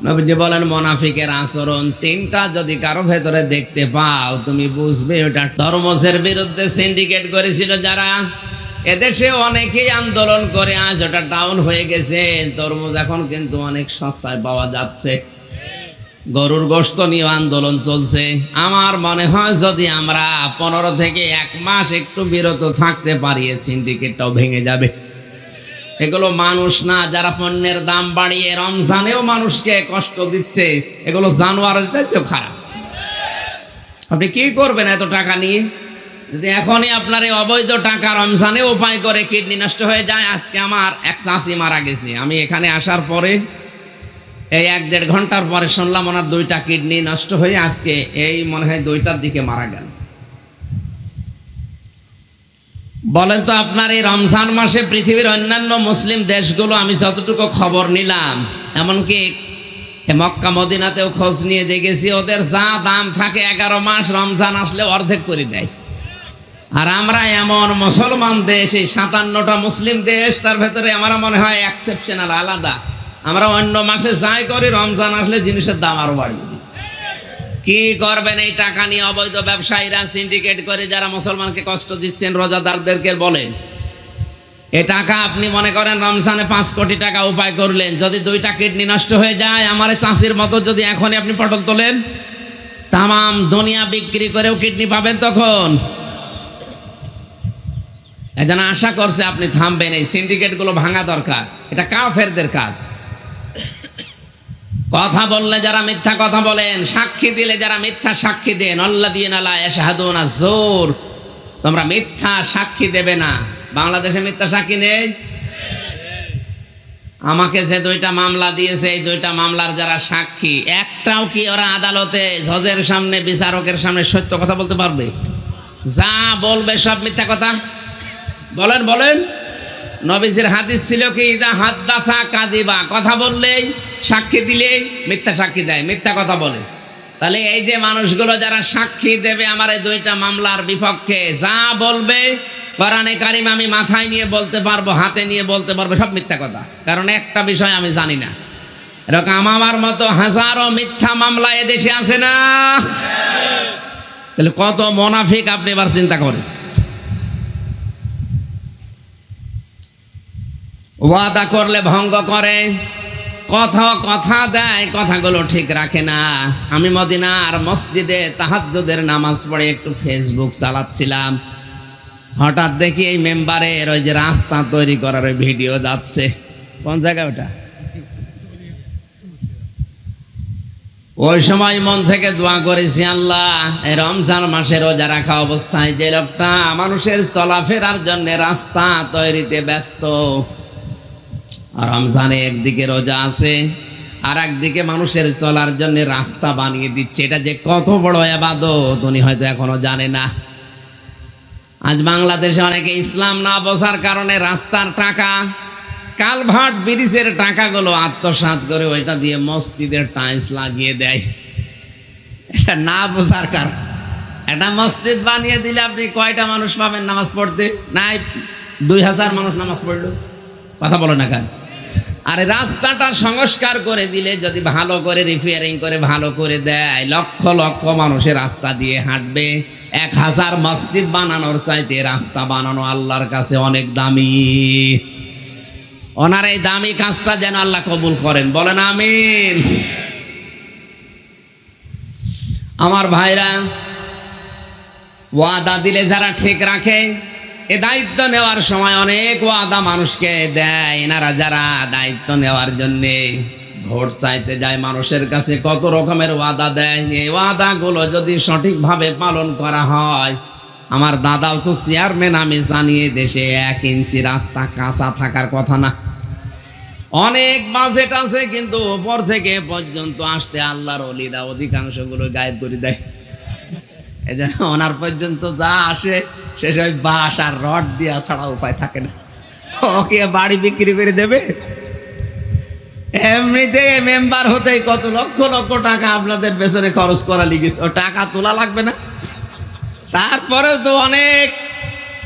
নবীজি বলেন মুনাফিকের আচরণ তিনটা যদি কারো ভেতরে দেখতে পাও, তুমি বুঝবে ওটা তরমুজের বিরুদ্ধে সিন্ডিকেট করেছিল যারা। এদেশে অনেকেই আন্দোলন করে আজ ওটা ডাউন হয়ে গেছে, তরমুজ এখন কিন্তু অনেক সস্তায় পাওয়া যাচ্ছে। গরুর গোশত নিয়ে আন্দোলন চলছে। আমার মনে হয় যদি আমরা 15 থেকে 1 মাস একটু বিরত থাকতে পারি, এই সিন্ডিকেটটাও ভেঙে যাবে। এগুলো মানুষ না, যারা পণ্যের দাম বাড়িয়ে রমজানেও মানুষকে কষ্ট দিচ্ছে, এগুলো জানোয়ারের চাইতেও খারাপ। আপনি কি করবেন এত টাকা নিয়ে? যদি এখনই আপনার এই অবৈধ টাকা রমজানে উপায় করে কিডনি নষ্ট হয়ে যায়। আজকে আমার এক চাচি মারা গেছে, আমি এখানে আসার পরে এই 1-1.5 ঘন্টার পরে শুনলাম ওনার 2টা কিডনি নষ্ট হয়ে আজকে এই মনে হয় 2টার দিকে মারা গেল। বলেন তো, আপনার এই রমজান মাসে পৃথিবীর অন্যান্য মুসলিম দেশগুলো আমি যতটুকু খবর নিলাম, এমনকি মক্কা মদিনাতেও খোঁজ নিয়ে দেখেছি, ওদের যা দাম থাকে 11 মাস রমজান আসলে অর্ধেক করে দেয়। আর আমরা এমন মুসলমান দেশ, এই 57টা মুসলিম দেশ, তার ভেতরে আমার মনে হয় এক্সেপশনাল, আলাদা। আমরা অন্য মাসে যাই করি, রমজান আসলে জিনিসের দাম আরো বাড়িয়ে দিই। কি করবেন এই টাকা নিয়ে? অবৈধ ব্যবসায়ীরা সিন্ডিকেট করে যারা মুসলমানকে কষ্ট দিচ্ছেন, রোজাদারদেরকে বলেন এ টাকা আপনি মনে করেন রমজানে 5 কোটি টাকা উপায় করলেন, যদি 2টা কিডনি নষ্ট হয়ে যায়, আমার চাষির মতো যদি এখনই আপনি পটল তোলেন, তামাম দুনিয়া বিক্রি করেও কিডনি পাবেন তখন। এজন্য আশা করছে আপনি থামবেন। এই সিন্ডিকেটগুলো ভাঙা দরকার, এটা কাফেরদের কাজ। কথা বললে যারা মিথ্যা কথা বলেন, সাক্ষী দিলে যারা মিথ্যা সাক্ষী দেন, আল্লাযীনা লা ইয়াশহাদুনা যুর, তোমরা মিথ্যা সাক্ষী দেবে না। বাংলাদেশে মিথ্যা সাক্ষী নেই। আমাকে যে 2টা মামলা দিয়েছে, এই 2টা মামলার যারা সাক্ষী, একটাও কি ওরা আদালতে জজের সামনে, বিচারকের সামনে সত্য কথা বলতে পারবে? যা বলবে সব মিথ্যা কথা। বলেন বলেন, নবীজির হাদিস ছিল কি, ইদা হাদ্দাসা কাযিবা, কথা বললেই, সাক্ষী দিলেই মিথ্যা সাক্ষী দেয়, মিথ্যা কথা বলে। তাহলে এই যে মানুষগুলো যারা সাক্ষী দেবে আমার এই 2টা মামলার বিপক্ষে, যা বলবে কোরআনে কারিম আমি মাথায় নিয়ে বলতে পারবো, হাতে নিয়ে বলতে পারবো, সব মিথ্যা কথা। কারণ একটা বিষয় আমি জানি না, এরকম আমার মতো হাজারো মিথ্যা মামলা এদেশে আছে না? তাহলে কত মুনাফিক আপনি এবার চিন্তা করেন। ওয়াদা করলে ভঙ্গ করে, কথা দেয়, কথাগুলো ঠিক রাখে না। আমি মদিনার মসজিদে তাহাজ্জুদের নামাজ পড়ে একটু ফেসবুক চালাচ্ছিলাম, হঠাৎ দেখি এই মেম্বারের ওই যে রাস্তা তৈরি করার ওই ভিডিও যাচ্ছে। কোন জায়গায় ওটা? ওই সময় মন থেকে দোয়া করেছি, আল্লাহ এই রমজান মাসে রোজা রাখা অবস্থায় যে লোকটা মানুষের চলাফেরার জন্য রাস্তা তৈরিতে ব্যস্ত, রমজানে একদিকে রোজা আছে আর একদিকে মানুষের চলার জন্য রাস্তা বানিয়ে দিচ্ছে, এটা যে কত বড় ইবাদত উনি হয়তো এখনো জানে না। আজ বাংলাদেশে অনেকে ইসলাম না বোঝার কারণে রাস্তার টাকা, কালভার্ট ব্রিজের টাকাগুলো আত্মসাৎ করে ওইটা দিয়ে মসজিদের টাইলস লাগিয়ে দেয়। এটা না বোঝার কারণ। একটা মসজিদ বানিয়ে দিলে আপনি কয়টা মানুষ পাবেন নামাজ পড়তে? নাই 2000 মানুষ নামাজ পড়লো, কথা বলো না কেন? আরে রাস্তাটা সংস্কার করে দিলে, যদি ভালো করে রিপেয়ারিং করে ভালো করে দেয়, লক্ষ লক্ষ মানুষের রাস্তা দিয়ে হাঁটবে। 1000 মসজিদ বানানোর চাইতে রাস্তা বানানো আল্লাহর কাছে অনেক দামি। ওনার এই দামি কাজটা যেন আল্লাহ কবুল করেন, বলেন আমিন। আমার ভাইরা, ওয়াদা দিলে যারা ঠিক রাখে, এ দায়িত্ব নেওয়ার সময় অনেক ওয়াদা মানুষকে দেয়। এনারা যারা দায়িত্ব নেওয়ার জন্যে ভোট চাইতে যায় মানুষের কাছে, কত রকমের ওয়াদা দেয়। এই ওয়াদাগুলো যদি সঠিকভাবে পালন করা হয়, আমার দাদাও তো চেয়ারম্যান, আমি জানিয়ে দেশে 1 ইঞ্চি রাস্তা কাঁচা থাকার কথা না। অনেক বাজেট আছে, কিন্তু উপর থেকে পর্যন্ত আসতে আল্লাহর ওলিরা অধিকাংশগুলো গায়েব করে দেয়। এই জন্য ওনার পর্যন্ত যা আসে শেষ ওই বাঁশ আর রড দিয়া ছাড়া উপায় থাকে না। ওকে বাড়ি বিক্রি করে দেবে। এমনিতে মেম্বার হতেই কত লক্ষ লক্ষ টাকা আপনাদের পেছনে খরচ করা লিগেছে, ও টাকা তোলা লাগবে না? তারপরেও তো অনেক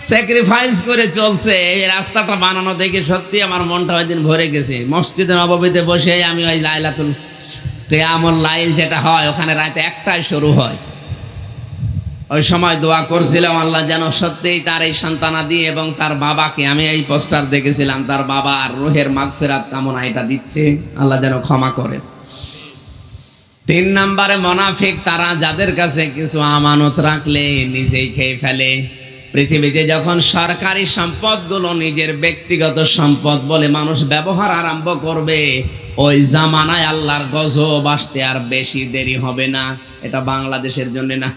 স্যাক্রিফাইস করে চলছে। এই রাস্তাটা বানানো দেখে সত্যি আমার মনটা ওই দিন ভরে গেছে। মসজিদে নববীতে বসে আমি ওই লাইলাতুল কিয়ামুল লাইল যেটা হয়, ওখানে রাতে 1টায় শুরু হয়, ওই সময় দোয়া করছিলাম আল্লাহ যেন সত্যিই তার এই সন্তানাদি এবং তার বাবাকে, আমি এই পোস্টার দেখেছিলাম, তার বাবার রুহের মাগফিরাত কামনা এটা দিচ্ছে, আল্লাহ যেন ক্ষমা করেন। তিন নম্বরে মুনাফিক তারা যাদের কাছে কিছু আমানত রাখলে নিজেই খেয়ে ফেলে। পৃথিবীতে যখন সরকারি সম্পদগুলো নিজের ব্যক্তিগত সম্পদ বলে মানুষ ব্যবহার আরম্ভ করবে, ওই জামানায় আল্লাহর গজব আসতে আর বেশি দেরি হবে না। এটা বাংলাদেশের জন্য না।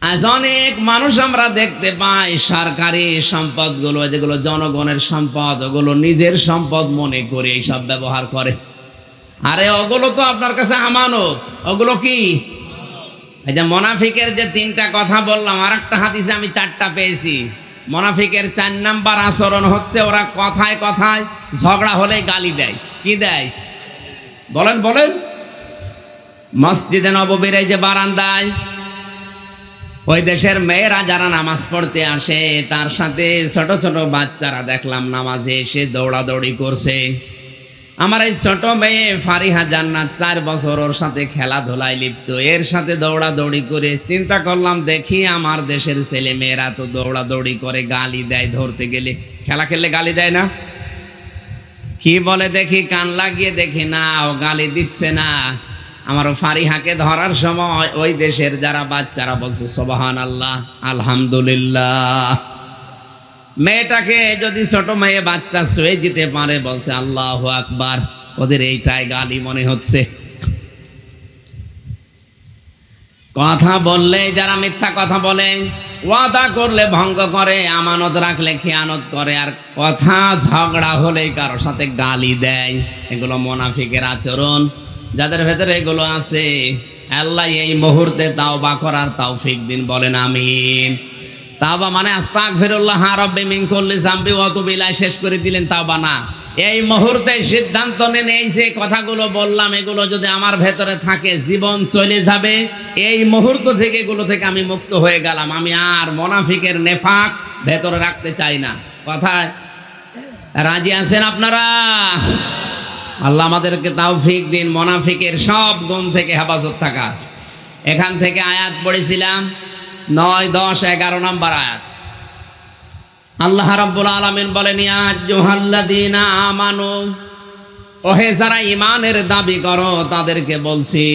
আজ অনেক মানুষ আমরা দেখতে পাই সরকারি সম্পদগুলো, যেগুলো জনগণের সম্পদ, ওগুলো নিজের সম্পদ মনে করে এইসব ব্যবহার করে। আরে ওগুলো তো আপনার কাছে আমানত। ওগুলো কি? এই যে মুনাফিকের যে তিনটা কথা বললাম, আর একটা হাদিসে আমি চারটা পেয়েছি। মুনাফিকের 4 নাম্বার আচরণ হচ্ছে ওরা কথায় কথায় ঝগড়া হলে গালি দেয়। কি দেয় বলেন বলেন? মসজিদে নববীর এই যে বারান্দায় ওই দেশের মেয়েরা যারা নামাজ পড়তে আসে, তার সাথে ছোট ছোট বাচ্চারা দেখলাম নামাজে এসে দৌড়াদৌড়ি করছে। আমার এই ছোট মেয়ে ফারিহা জান্নাত 4 বছর, ওর সাথে খেলাধুলায় লিপ্ত। এর সাথে দৌড়াদৌড়ি করে চিন্তা করলাম, দেখি আমার দেশের ছেলে মেয়েরা তো দৌড়াদৌড়ি করে, গালি দেয় ধরতে গেলে। খেলা খেললে গালি দেয় না? কি বলে দেখি, কান লাগিয়ে দেখি, না ও গালি দিচ্ছে না। আমার ফারিহাকে ধরার সময় ওই দেশের যারা বাচ্চারা বলছে সুবহানাল্লাহ, আলহামদুলিল্লাহ। মেয়েটাকে যদি ছোট মেয়ে বাচ্চা শুয়ে যেতে পারে, বলছে আল্লাহু আকবার, ওদের এইটাই গালি মনে হচ্ছে। কথা বললে যারা মিথ্যা কথা বলে, ওয়াদা করলে ভঙ্গ করে, আমানত রাখলে খেয়ানত করে, আর কথা ঝগড়া হলে কারো সাথে গালি দেয়, এগুলো মুনাফিকের আচরণ। যাদের ভেতরে এগুলো আছে, আল্লাহ এই মুহূর্তে তাওবা করার তৌফিক দিন, বলেন আমিন। তাওবা মানে আস্তাগফিরুল্লাহ রাব্বি মিন কুল্লি যামবি ওয়া তুবু ইলাইহি, শেষ করে দিলেন তাওবা না। এই মুহূর্তে সিদ্ধান্ত নেন, এই যে কথাগুলো বললাম এগুলো যদি আমার ভেতরে থাকে, জীবন চলে যাবে। এই মুহূর্ত থেকে এগুলো থেকে আমি মুক্ত হয়ে গেলাম, আমি আর মুনাফিকের নেফাক ভেতরে রাখতে চাই না। কথায় রাজি আছেন আপনারা? আল্লাহ আমাদেরকে তৌফিক দিন মুনাফিকের সব গুণ থেকে হেফাজত থাকা। এখান থেকে আয়াত পড়েছিলাম 9, 10, 11 নম্বর আয়াত। আল্লাহ রাব্বুল আলামিন বলেন, ইয়া আইয়ুহাল্লাযীনা আমানু, ওহে যারা ঈমানের দাবি করো তাদেরকে বলছি।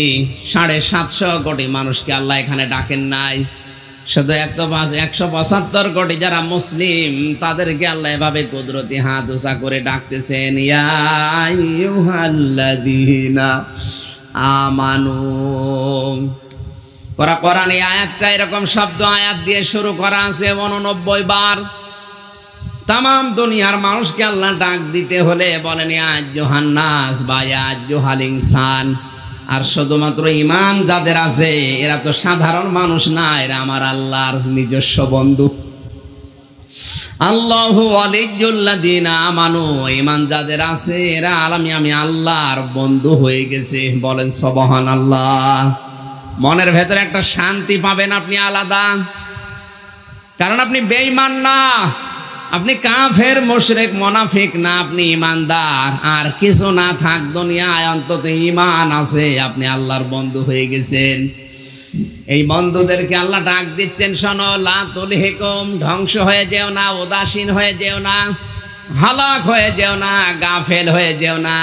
750 কোটি মানুষকে আল্লাহ এখানে ডাকেন নাই, শুধু 175 কোটি যারা মুসলিম তাদেরকে আল্লাহ এভাবে কুদরতি হাত উঁচা করে ডাকতেছেন, ইয়া আইয়ুহাল্লাযীনা আমানু। কোরআন এই আয়াতটা এরকম শব্দ আয়াত দিয়ে শুরু করা আছে 89 বার। তাম দুনিয়ার মানুষকে আল্লাহ ডাক দিতে হলে বলেন ইয়া আইয়ুহান নাস বা ইয়া আইয়ুহাল ইনসান। আর শুধুমাত্র ঈমান যাদের আছে, এরা তো সাধারণ মানুষ না, এরা আমার আল্লাহর নিজস্ব বন্ধু। আল্লাহু ওয়ালিয়্যুল্লাযীনা আমানু, ঈমান যাদের আছে এরা আমি আল্লাহর বন্ধু হয়ে গেছে, বলেন সুবহানাল্লাহ। মনের ভেতরে একটা শান্তি পাবেন আপনি আলাদা, কারণ আপনি বেঈমান না, আপনি কাফের মুশরিক মুনাফিক না, আপনি ইমানদার। আর কিছু না থাক দুনিয়ায়, অন্তত ঈমান আছে, আপনি আল্লাহর বন্ধু হয়ে গেছেন। এই বন্ধুদেরকে আল্লাহ ডাক দিচ্ছেন, শোনো, লা তুলহিকুম, ধ্বংস হয়ে যেও না, উদাসীন হয়ে যেও না, হালাক হয়ে যেও না, গাফেল হয়ে যেও না।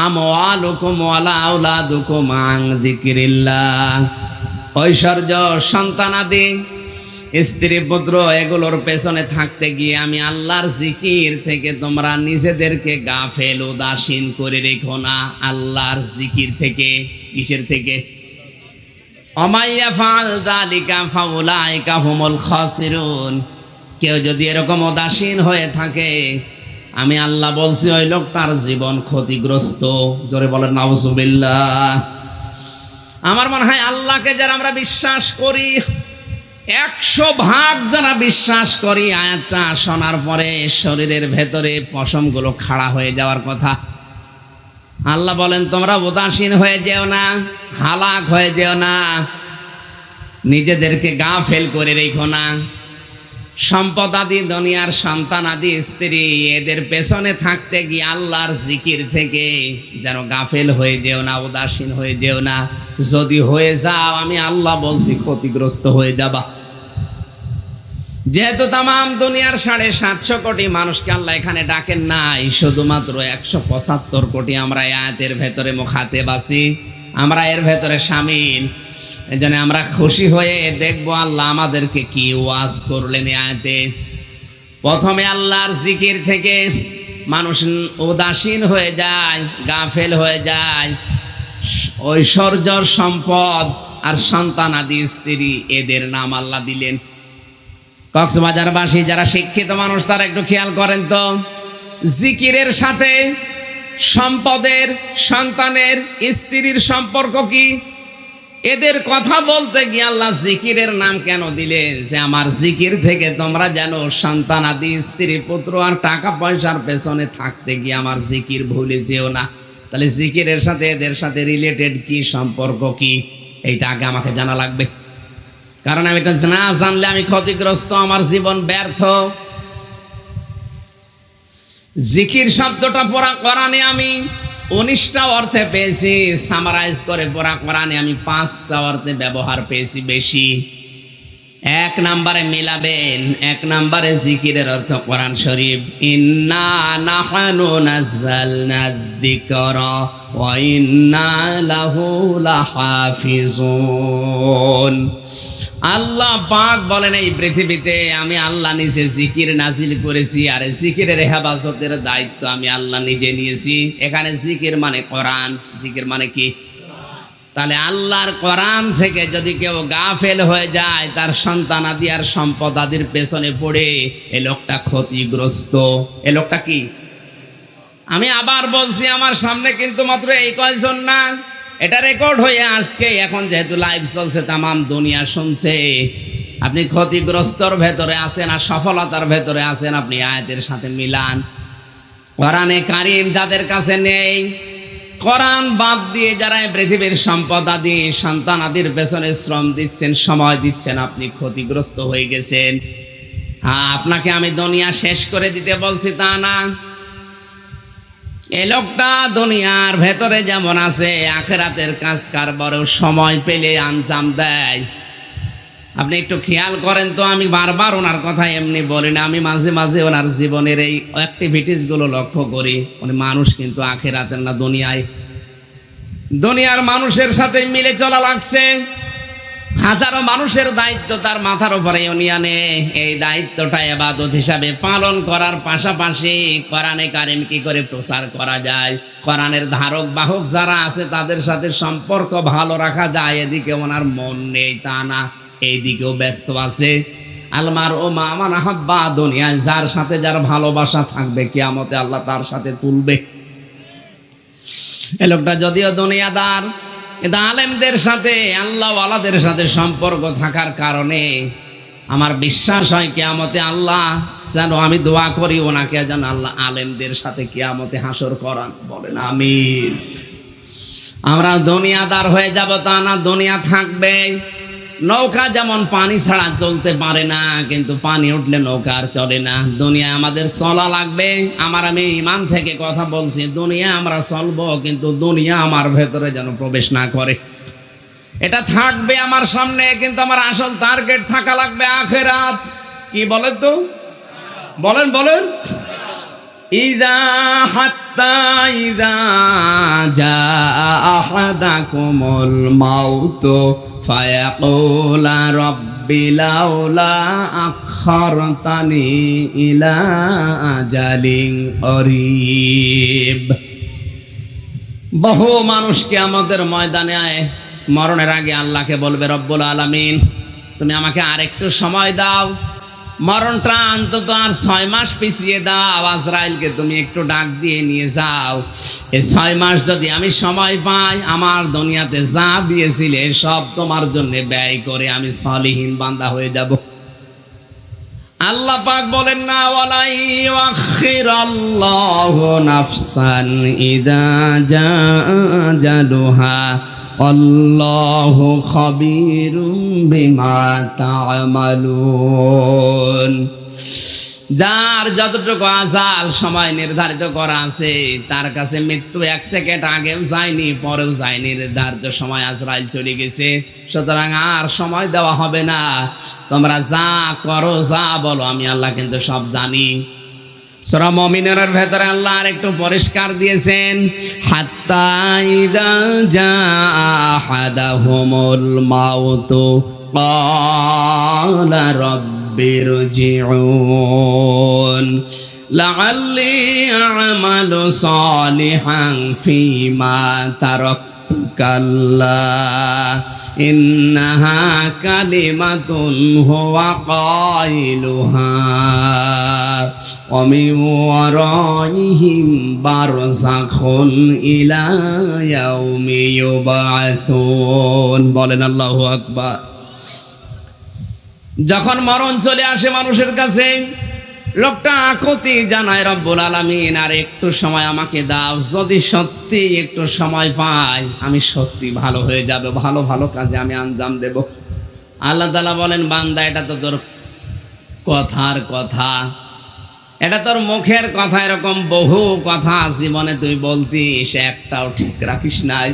আমওয়ালুকুম ওয়ালা আওলাদুকুম আন যিকরিল্লাহ, ঐশ্বর্য, সন্তানাদি, স্ত্রী পুত্র, এগুলোর পেছনে থাকতে গিয়ে আমি আল্লাহর জিকির থেকে তোমরা নিজেদেরকে গাফেল উদাসীন করে রেখো না। আল্লাহর জিকির থেকে, কিসের থেকে? অমাইয়াফাল যালিকা ফাউলাইকা হুমুল খাসিরুন। কেউ যদি এরকম উদাসীন হয়ে থাকে, আমি আল্লাহ বলছি ওই লোকটার জীবন ক্ষতিগ্রস্ত। জোরে বলেন নাউজুবিল্লাহ। আমার মনে হয় আল্লাহকে যারা আমরা বিশ্বাস করি, 100% যারা বিশ্বাস করি, আয়াতটা শোনার পরে শরীরের ভেতরে পশমগুলো খাড়া হয়ে যাওয়ার কথা। আল্লাহ বলেন তোমরা উদাসীন হয়ে যেও না, হালাক হয়ে যেও না, নিজেদেরকে গাফেল করে রেখো না। সম্পদ আদি, দুনিয়ার সন্তান আদি, স্ত্রী, এদের পেছনে থাকতে গিয়ে আল্লাহর জিকির থেকে যেন গাফেল হয়ে যেও না, উদাসীন হয়ে যেও না। যদি হয়ে যাও, আমি আল্লাহ বলছি ক্ষতিগ্রস্ত হয়ে যাবা। যেহেতু তামাম দুনিয়ার 750 কোটি মানুষকে আল্লাহ এখানে ডাকেন নাই, শুধুমাত্র 175 কোটি আমরা এই আয়াতের ভেতরে মুখাতেব আছি, আমরা এর ভেতরে শামিল। এই জন্য আমরা খুশি হয়ে দেখবো আল্লাহ আমাদেরকে কি ওয়াজ করলেন এই আয়াতে। প্রথমে আল্লাহর জিকির থেকে মানুষ উদাসীন হয়ে যায়, গাফেল হয়ে যায়। ঐশ্বর্য, সম্পদ আর সন্তানাদি স্ত্রী, এদের নাম আল্লাহ দিলেন। কক্সবাজারবাসী যারা শিক্ষিত মানুষ তারা একটু খেয়াল করেন তো, জিকিরের সাথে সম্পদের, সন্তানের, স্ত্রীর সম্পর্ক কি? এদের কথা বলতে গিয়ে আল্লাহ জিকিরের নাম কেন দিলেন? যে আমার জিকির থেকে তোমরা যেন সন্তানাদি, স্ত্রী, পুত্র আর টাকা পয়সার পেছনে থাকতে গিয়ে আমার জিকির ভুলে যেও না। তাহলে জিকিরের সাথে এদের সাথে রিলেটেড কি, সম্পর্ক কি, এইটা আগে আমাকে জানা লাগবে। কারণ আমি এটা না জানলে আমি ক্ষতিগ্রস্ত, আমার জীবন ব্যর্থ। জিকির শব্দটা পড়া কোরআনে আমি 19টা অর্থে পেয়েছি, সামারাইজ করে পড়া কোরআনে আমি 5টা অর্থে ব্যবহার পেয়েছি বেশি। 1 নম্বরে মিলাবেন, 1 নম্বরে জিকিরের অর্থ কোরআন শরীফ, ইন্না নাহনু নাযালনা যিকরা ওয়া ইন্না লাহু লাহাফিজুন। আল্লাহ পাক বলেন এই পৃথিবীতে আমি আল্লাহ নিজে জিকির নাজিল করেছি, আর জিকিরের হেফাজতের দায়িত্ব আমি আল্লাহ নিজে নিয়েছি। এখানে জিকির মানে কোরআন, জিকির মানে কি? তাহলে আল্লাহর কোরআন থেকে যদি কেউ গাফেল হয়ে যায়, তার সন্তানাদি আর সম্পদ আদির পেছনে পড়ে, এ লোকটা ক্ষতিগ্রস্ত। এ লোকটা কি? আমি আবার বলছি, আমার সামনে কিন্তু মাত্র এই কয়জন না, এটা রেকর্ড হয়ে আজকে এখন যেহেতু লাইভ চলছে, তামাম দুনিয়া শুনছে। আপনি ক্ষতিগ্রস্তর ভেতরে আছেন আর সফলতার ভেতরে আছেন, আপনি আয়াতের সাথে মিলান। কোরআনে কারিম যাদের কাছে নেই, কোরআন বাদ দিয়ে যারা পৃথিবীর সম্পদ আদি, সন্তান আদির পেছনে শ্রম দিচ্ছেন, সময় দিচ্ছেন, আপনি ক্ষতিগ্রস্ত হয়ে গেছেন। হ্যাঁ, আপনাকে আমি দুনিয়া শেষ করে দিতে বলছি তা না। এই লোকটা দুনিয়ার ভেতরে যেমন আছে, আখিরাতের কাজ কারবারেও সময় পেলে আঞ্জাম দেয়। আপনি একটু খেয়াল করেন তো, আমি বারবার ওনার কথা এমনি বলি না, আমি মাঝে মাঝে ওনার জীবনের এই অ্যাক্টিভিটিসগুলো লক্ষ্য করি। উনি মানুষ কিন্তু আখিরাতের না, দুনিয়ার মানুষের সাথে মিলে চলা লাগছে। হাজারো মানুষের দায়িত্ব তার মাথার উপরে উনি আনে। এই দায়িত্বটা ইবাদত হিসাবে পালন করার পাশাপাশি কোরআনে কারিম কি করে প্রচার করা যায়, কোরআনের ধারক বাহক যারা আছে তাদের সাথে সম্পর্ক ভালো রাখা যায়, এদিকে ওনার মন নেই তা না, এইদিকেও ব্যস্ত আছে। আলমার ও মা মান আহাব্বা, দুনিয়ায় যার সাথে যার ভালোবাসা থাকবে, কিয়ামতে আল্লাহ তার সাথে তুলবে। এই লোকটা যদিও দুনিয়াদার, কিন্তু আলেমদের সাথে, আল্লাহওয়ালাদের সাথে সম্পর্ক থাকার কারণে আমার বিশ্বাস হয় কিয়ামতে আল্লাহ যেন, আমি দোয়া করি ওনাকে যেন আল্লাহ আলেমদের সাথে কিয়ামতে হাসর করান। বলেন আমিন। আমরা দুনিয়াদার হয়ে যাব তা না, দুনিয়া থাকবে। নৌকা যেমন পানি ছাড়া চলতে পারে না, কিন্তু পানি উঠলে নৌকা আর চলে না। দুনিয়া আমাদের চলা লাগবে। আমি ইমান থেকে কথা বলছি, দুনিয়া আমরা চলবো, কিন্তু দুনিয়া আমার ভেতরে যেন প্রবেশ না করে। এটা থাকবে আমার সামনে, কিন্তু আমার আসল টার্গেট থাকা লাগবে আখিরাত। কি বলেন তো? বলেন ইদা হাত্তা ইদা জা আহাদাকুমুল মাউত ফায়াকুলা রাব্বি লাউলা আখখারতানি ইলা আজালিন করিব। বহু মানুষ কিয়ামতের ময়দানে মরণের আগে আল্লাহকে বলবে, রব্বুল আলামিন তুমি আমাকে আরেকটু সময় দাও, মরণটা অন্তত আর 6 মাস পিছিয়ে দাও, আজরাইলকে তুমি একটু ডাক দিয়ে নিয়ে যাও। এই 6 মাস যদি আমি সময় পাই, আমার দুনিয়াতে যা দিয়েছিলে সব তোমার জন্য ব্যয় করে আমি সলিহীন বান্দা হয়ে যাব। আল্লাহ পাক বলেন না, ওয়ালা ইউআখিরাল্লাহু নাফসান ইযা জাআ আজালুহা আল্লাহু খাবীরুম বিমা তা'মালুন। যার যতটুকু আজাল সময় নির্ধারিত করা আছে, তার কাছে মৃত্যু 1 সেকেন্ড আগেও যায়নি, পরেও যায়নি, নির্ধারিত সময় আজরাইল চলে গেছে। সুতরাং আর সময় দেওয়া হবে না। তোমরা যা করো, যা বলো, আমি আল্লাহ কিন্তু সব জানি। সূরা মুমিনের ভেতরে আল্লাহ আর একটু পরিষ্কার দিয়েছেন, হাত্তা ইযা জাআ আহাদাহুমুল মাউতু ক্বালা রাব্বিরজিউন লাআল্লি আ'মালু সালিহান ফীমা তারাকতু কাল্লা ইন্নাহা কালিমাতুন হুয়া কাইলুহা ওয়া মিন ওয়ারাইহিম বারযাখুন ইলা ইয়াউমি ইউবআসুন। বলেন আল্লাহু আকবার। যখন মরণ চলে আসে মানুষের কাছে, লোকটা আকুতি জানায়, রব্বুল আলামিন আর একটু সময় আমাকে দাও, যদি সত্যি একটু সময় পাই আমি সত্যি ভালো হয়ে যাব, ভালো ভালো কাজে আমি আঞ্জাম দেব। আল্লাহ তাআলা বলেন, বান্দা এটা তো তোর কথার কথা, এটা তোর মুখের কথা, এরকম বহু কথা জীবনে তুই বলতিস, একটাও ঠিক রাখিস নাই।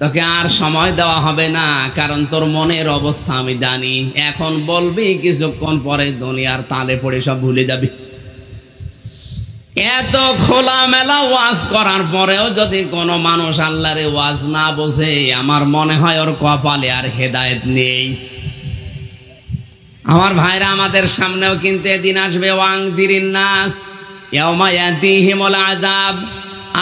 তোকে আর সময় দেওয়া হবে না, কারণ তোর মনের অবস্থা আমি জানি। এখন বলবি, কিছুক্ষণ পরে দুনিয়ার তালে পড়ে সব ভুলে যাবি। এত খোলামেলা ওয়াজ করার পরেও যদি কোনো মানুষ আল্লাহর ওয়াজ না বোঝে, আমার মনে হয় ওর কপালে আর হেদায়েত নেই। আমার ভাইরা, আমাদের সামনেও কিন্তু এদিন আসবে, ওয়াংযিরিন নাস ইয়াউমা ইয়াতিহিমুল আযাব।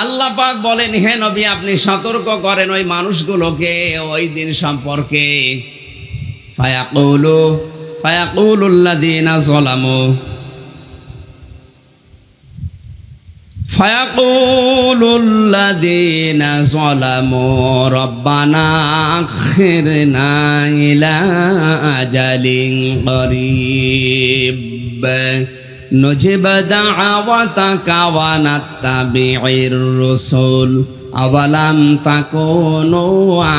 আল্লাহ পাক বলেন, হে নবী আপনি সতর্ক করেন ওই মানুষগুলোকে ওই দিন সম্পর্কে। ফায়াকুলুল্লাযীনা যালামু রব্বানা আখিরনা ইলা আজালিন করিব নজিব দাওয়াতাকা ওয়া নাত্তাবি'র রাসূল আওয়ালাম তাকুনু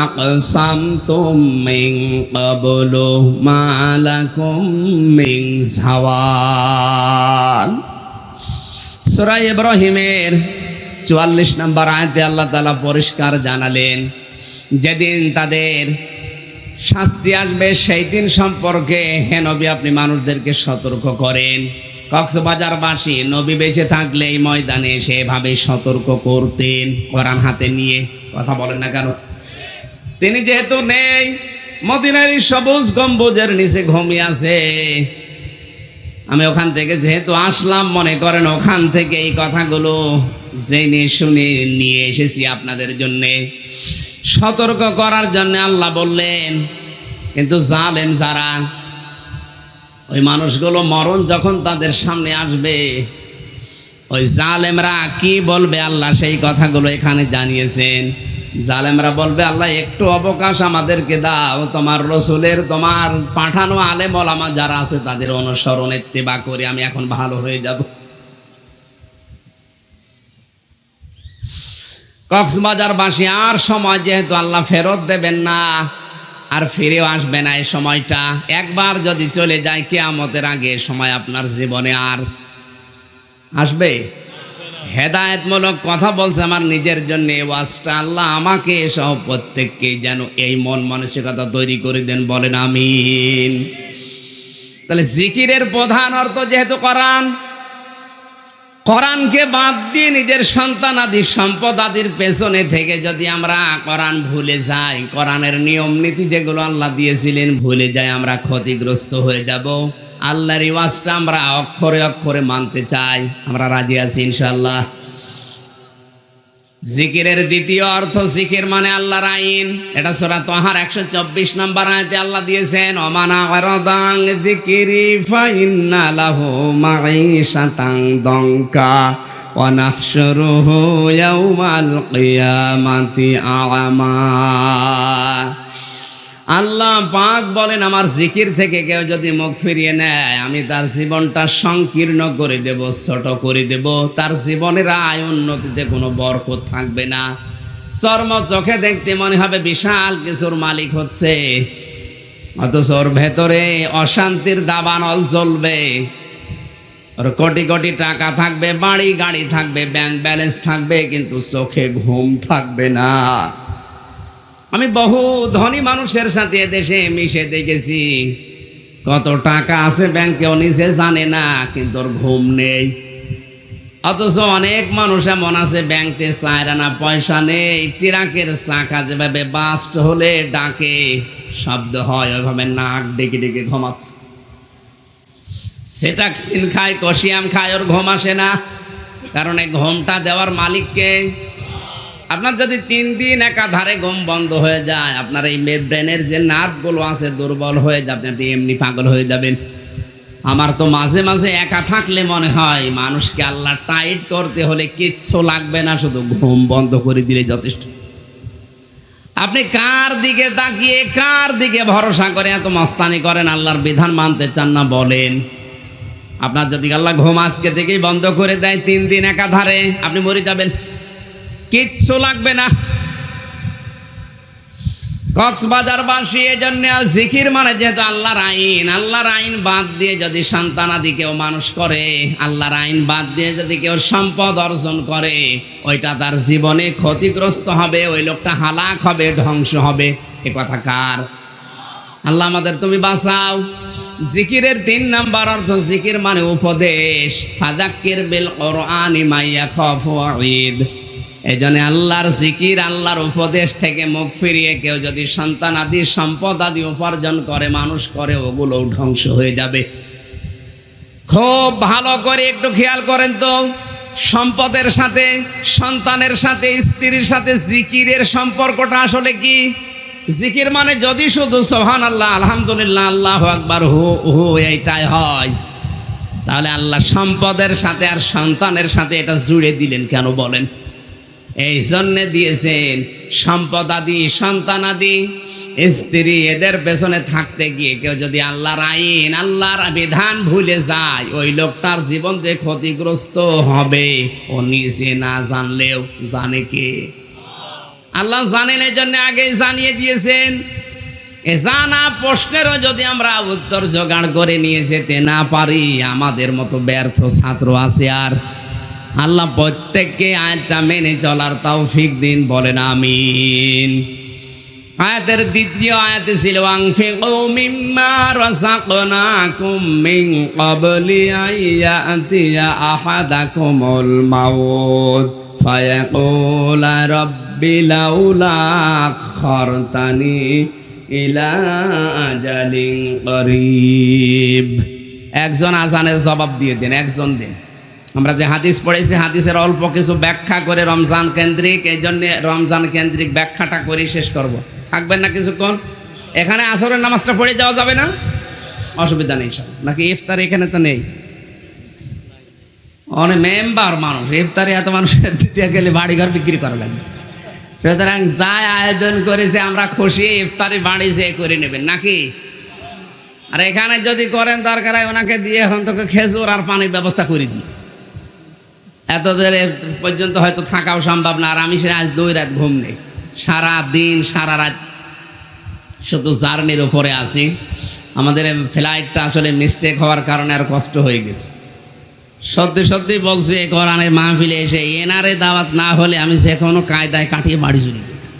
আকসামতুম মিন ক্বাবলু মা লাকুম মিন যাওয়াল। সূরা ইব্রাহিমের 44 নম্বর আয়াতে আল্লাহ তাআলা পরিষ্কার জানালেন, যেদিন তাদের শাস্তি আসবে সেই দিন সম্পর্কে হে নবী আপনি মানুষদেরকে সতর্ক করেন। কক্সবাজারবাসী নবী বেঁচে থাকলে এই ময়দানে এসে এভাবে সতর্ক করতেন, কোরআন হাতে নিয়ে। কথা বলেন না কেন? তিনি যেহেতু নেই, মদিনার সবুজ গম্বুজের নিচে ঘুমিয়ে আছে। আমি ওখান থেকে যেহেতু আসলাম, মনে করেন ওখান থেকে এই কথাগুলো জেনে শুনে নিয়ে এসেছি আপনাদের জন্যে, সতর্ক করার জন্য আল্লাহ বললেন। কিন্তু জালেম যারা, ওই মানুষগুলো মরণ যখন তাদের সামনে আসবে, ওই জালেমরা কি বলবে আল্লাহ সেই কথাগুলো এখানে জানিয়েছেন। জালেমরা বলবে, আল্লাহ একটু অবকাশ আমাদেরকে দাও, তোমার রসুলের, তোমার পাঠানো আলেম ওলামা যারা আছে তাদের অনুসরণ ইত্তেবা করে আমি এখন ভালো হয়ে যাব। কক্সবাজারবাসী আর সময় যেহেতু আল্লাহ ফেরত দেবেন না, আর ফিরেও আসবে না এই সময়টা, একবার যদি চলে যায় কিয়ামতের আগে সময় আপনার জীবনে আর আসবে? হেদায়েতমূলক কথা বলছে আমার নিজের জন্য এই ওয়াজটা। আল্লাহ আমাকে সহ প্রত্যেককে যেন এই মন মানসিকতা তৈরি করে দেন, বলেন আমিন। তাহলে জিকিরের প্রধান অর্থ যেহেতু কোরআন, কোরআনকে বাদ দিয়ে নিজের সন্তান আদি সম্পদ আদির পেছনে থেকে যদি আমরা কোরআন ভুলে যাই, কোরআনের নিয়ম নীতি যেগুলো আল্লাহ দিয়েছিলেন ভুলে যাই, আমরা ক্ষতিগ্রস্ত হয়ে যাব। আল্লাহর ওয়াজটা আমরা অক্ষরে অক্ষরে মানতে চাই, আমরা রাজি আছি ইনশাআল্লাহ। জিকিরের দ্বিতীয় অর্থ, জিকির মানে আল্লাহর আইন। এটা সূরা তাহার 124 নম্বর আয়াতে আল্লাহ দিয়েছেন, ওমানা আরাদান যিকরি ফাইন্না লাহু মাঈশাতান দঙ্কা ওয়া নাহশুরুহু ইয়াওমাল কিয়ামাতি আ'মা। আল্লাহ পাক বলেন, আমার জিকির থেকে কেউ যদি মুখ ফিরিয়ে নেয়, আমি তার জীবনটা সংকীর্ণ করে দেব, ছোট করে দেব। তার জীবনের আয় উন্নতিতে কোনো বরকত থাকবে না। চর্ম চোখে দেখতে মনে হবে বিশাল কিছুর মালিক হচ্ছে, অথচ ওর ভেতরে অশান্তির দাবানল চলবে। ওর কোটি কোটি টাকা থাকবে, বাড়ি গাড়ি থাকবে, ব্যাংক ব্যালেন্স থাকবে, কিন্তু চোখে ঘুম থাকবে না। আমি বহু ধনী মানুষের সাথে দেশে মিশে দেখেছি, কত টাকা আছে ব্যাংকেও নিজে জানে না, কিন্তু ওর ঘুম নেই। অথচ অনেক মানুষ এমন আছে ব্যাংকে 4 আনা পয়সা নেই, ট্রাকের চাকা যেভাবে বাস্ট হলে ডাকে শব্দ হয় ওইভাবে নাক ডেকে ডেকে ঘুমাচ্ছে। সেটাক্সিন খায়, কষিয়াম খায়, ওর ঘুম আসে না। কারণ এই ঘুমটা দেওয়ার মালিককে। আপনার যদি 3 দিন একাধারে ঘুম বন্ধ হয়ে যায়, আপনার এই ব্রেনের যে নার্ভগুলো আছে দুর্বল হয়ে যাবে, আপনি এমনি পাগল হয়ে যাবেন। আমার তো মাঝে মাঝে একা থাকলে মনে হয় মানুষকে আল্লাহ টাইট করতে হলে কিচ্ছু লাগবে না, শুধু ঘুম বন্ধ করে দিলে যথেষ্ট। আপনি কার দিকে তাকিয়ে কার দিকে ভরসা করে এত মস্তানি করেন? আল্লাহর বিধান মানতে চান না বলেন? আপনার যদি আল্লাহ ঘুম আজকে থেকেই বন্ধ করে দেয় 3 দিন একাধারে, আপনি মরে যাবেন, কিচ্ছু লাগবে না। কক্সবাজারবাসী এজন্য জিকির মানে যেহেতু আল্লাহর আইন, আল্লাহর আইন বাদ দিয়ে যদি সন্তানাদি কেউ মানুষ করে, আল্লাহর আইন বাদ দিয়ে যদি কেউ সম্পদ অর্জন করে, ওইটা তার জীবনে ক্ষতিগ্রস্ত হবে, ওই লোকটা হালাক হবে, ধ্বংস হবে। এ কথা কার? আল্লাহ আমাদের তুমি বাঁচাও। জিকিরের 3 নাম্বার অর্থ, জিকির মানে উপদেশ। ফাযাক্কির বিল কুরআনি মা ইয়াখাফু ওয়াঈদ। এই জন্য আল্লাহর জিকির, আল্লাহর উপদেশ থেকে মুখ ফিরিয়ে কেউ যদি সন্তান আদি সম্পদ আদি উপার্জন করে, মানুষ করে, ওগুলোও ধ্বংস হয়ে যাবে। খুব ভালো করে একটু খেয়াল করেন তো, সম্পদের সাথে, সন্তানের সাথে, স্ত্রীর সাথে জিকিরের সম্পর্কটা আসলে কি? জিকির মানে যদি শুধু সুবহানাল্লাহ, আলহামদুলিল্লাহ, আল্লাহু আকবার, হু হু এইটাই হয়, তাহলে আল্লাহ সম্পদের সাথে আর সন্তানের সাথে এটা জুড়ে দিলেন কেন বলেন? এই জন্যে দিয়েছেন। সম্পদ আদি, সন্তান আদি, স্ত্রী, এদের পেছনে থাকতে গিয়ে কেউ যদি আল্লাহর আইন, আল্লাহর বিধান ভুলে যায়, ওই লোকটার জীবন যে ক্ষতিগ্রস্ত হবে, ও নিজে না জানলেও জানে কে? আল্লাহ জানেন, এই জন্য আগেই জানিয়ে দিয়েছেন। এ জানা প্রশ্নেরও যদি আমরা উত্তর জোগাড় করে নিয়ে যেতে না পারি, আমাদের মতো ব্যর্থ ছাত্র আছে। আর আল্লাহ প্রত্যেককে আয়াতটা মেনে চলার তৌফিক দিন, বলেন আমিন। আয়াতের দ্বিতীয় আয়াতে ছিল আনফিকু মিম্মা রাযাকনাকুম মিন ক্বাবলি আইয়াতিয়া আহাদাকুমুল মাউত ফায়াকুলা রাব্বি লাউলা আখখারতানি ইলা আজালিন করিব। একজন আজানের জবাব দিয়ে দেন, একজন দিন। আমরা যে হাদিস পড়েছি, হাদিসের অল্প কিছু ব্যাখ্যা করে রমজান কেন্দ্রিক, এই জন্যে রমজান কেন্দ্রিক ব্যাখ্যাটা করে শেষ করব। থাকবেন না কিছুক্ষণ? এখানে আসরের নামাজটা পড়ে যাওয়া যাবে না? অসুবিধা নেই সব, নাকি ইফতার এখানে তো নেই? অনেক মেম্বার মানুষ, ইফতারে এত মানুষের দিতে গেলে বাড়িঘর বিক্রি করা লাগবে। সুতরাং যা আয়োজন করেছে আমরা খুশি, ইফতারি বাড়ি যেয়ে করে নেবেন নাকি? আর এখানে যদি করেন, দরকার হয় ওনাকে দিয়ে এখন তোকে খেজুর আর পানির ব্যবস্থা করে দিই। এত দেরি পর্যন্ত হয়তো থাকাও সম্ভব না। আর আমি সে আজ 2 রাত ঘুম নেই, সারা দিন সারা রাত শুধু জার্নির উপরে আছি। আমাদের ফ্লাইটটা আসলে মিস্টেক হওয়ার কারণে আর কষ্ট হয়ে গেছে। সত্যি সত্যি বলছি, কোরআনের মাহফিলে এসে এনারে দাওয়াত না হলে আমি যে কোনো কায়দায় কাটিয়ে বাড়ি চলে যেতাম।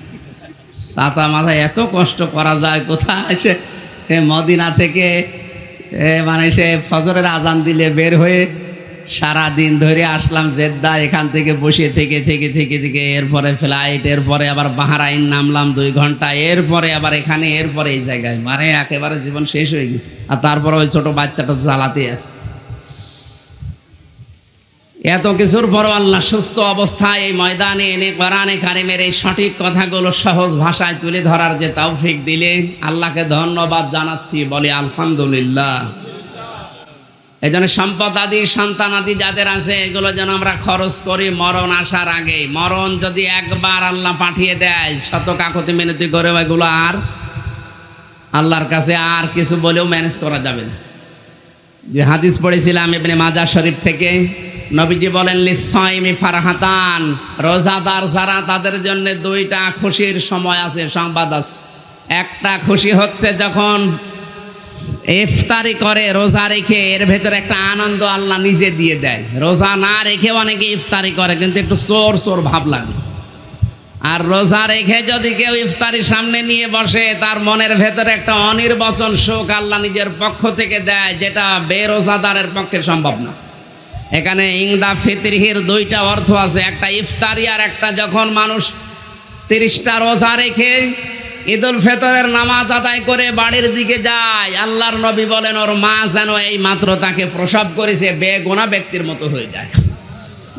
ছাতা মাথায় এত কষ্ট করা যায় কোথায়? সে মদিনা থেকে মানে সে ফজরের আজান দিলে বের হয়ে সারা দিন ধরে আসলাম জেদ্দা, এখান থেকে বসে থেকে থেকে থেকে থেকে এরপরে ফ্লাইট, এরপরে আবার বাহরাইন নামলাম 2 ঘন্টা, এরপরে আবার এখানে, এরপরে এই জায়গায়, মানে একেবারে জীবন শেষ হয়ে গেছে। আর তারপরে ওই ছোট বাচ্চাটা জ্বালাতে আছে। এত কিছুর পরও আল্লাহ সুস্থ অবস্থায় এই ময়দানে এনে কোরআনে কারিমের এই সঠিক কথাগুলো সহজ ভাষায় তুলে ধরার যে তৌফিক দিলেন, আল্লাহকে ধন্যবাদ জানাচ্ছি, বলি আলহামদুলিল্লাহ। এই জন্য সম্পদ আদি, সন্তান আদি যাদের আছে, এগুলো যেন আমরা খরচ করি মরণ আসার আগে। মরণ যদি একবার আল্লাহ পাঠিয়ে দেয়, শত কাকুতি মিনতি করে, এগুলো আর আল্লাহর কাছে আর কিছু বলেও ম্যানেজ করা যাবে না। যে হাদিস পড়েছিলাম ইবনে মাজাহ শরীফ থেকে, নবীজি বলেন লিসাইমি ফারহাতান, রোজাদার যারা, তাদের জন্য 2টা খুশির সময় আছে, সংবাদ আছে। একটা খুশি হচ্ছে যখন ইফতারি করে রোজা রেখে, এর ভেতরে একটা আনন্দ আল্লাহ নিজে দিয়ে দেয়। রোজা না রেখে অনেকে ইফতারি করে, কিন্তু একটু চোর চোর ভাব লাগে। আর রোজা রেখে যদি কেউ ইফতারি সামনে নিয়ে বসে, তার মনের ভেতরে একটা অনির্বচন সুখ আল্লাহ নিজের পক্ষ থেকে দেয়, যেটা বেরোজাদারের পক্ষে সম্ভব না। এখানে ইংদা ফিতরিহির দুইটা অর্থ আছে, একটা ইফতারি আর একটা যখন মানুষ 30টা রোজা রেখে ঈদুল ফিতরের নামাজ আদায় করে বাড়ির দিকে যায়, আল্লাহর নবী বলেন ওর মা যেন এই মাত্র তাকে প্রসব করেছে বেগুনাহ ব্যক্তির মতো হয়ে যায়।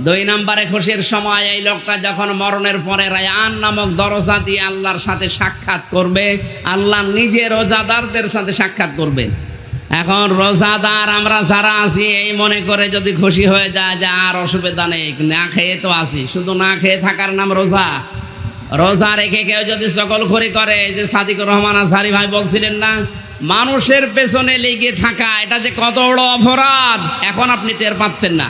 2 নম্বরে খুশির সময় এই লোকটা যখন মরণের পরে রায়ান নামক দরজা দিয়ে আল্লাহর সাথে সাক্ষাৎ করবে, আল্লাহ নিজে রোজাদারদের সাথে সাক্ষাৎ করবেন। এখন রোজাদার আমরা যারা আছি এই মনে করে যদি খুশি হয়ে যায় যে আর অসুবিধা নেই, না খেয়ে তো আছি, শুধু না খেয়ে থাকার নাম রোজা। রোজা রেখে কেউ যদি সকলখড়ি করে, যে সাদিকুর রহমান আজহারি ভাই বলছিলেন না, মানুষের পেছনে লেগে থাকা এটা যে কত বড় অপরাধ এখন আপনি টের পাচ্ছেন না।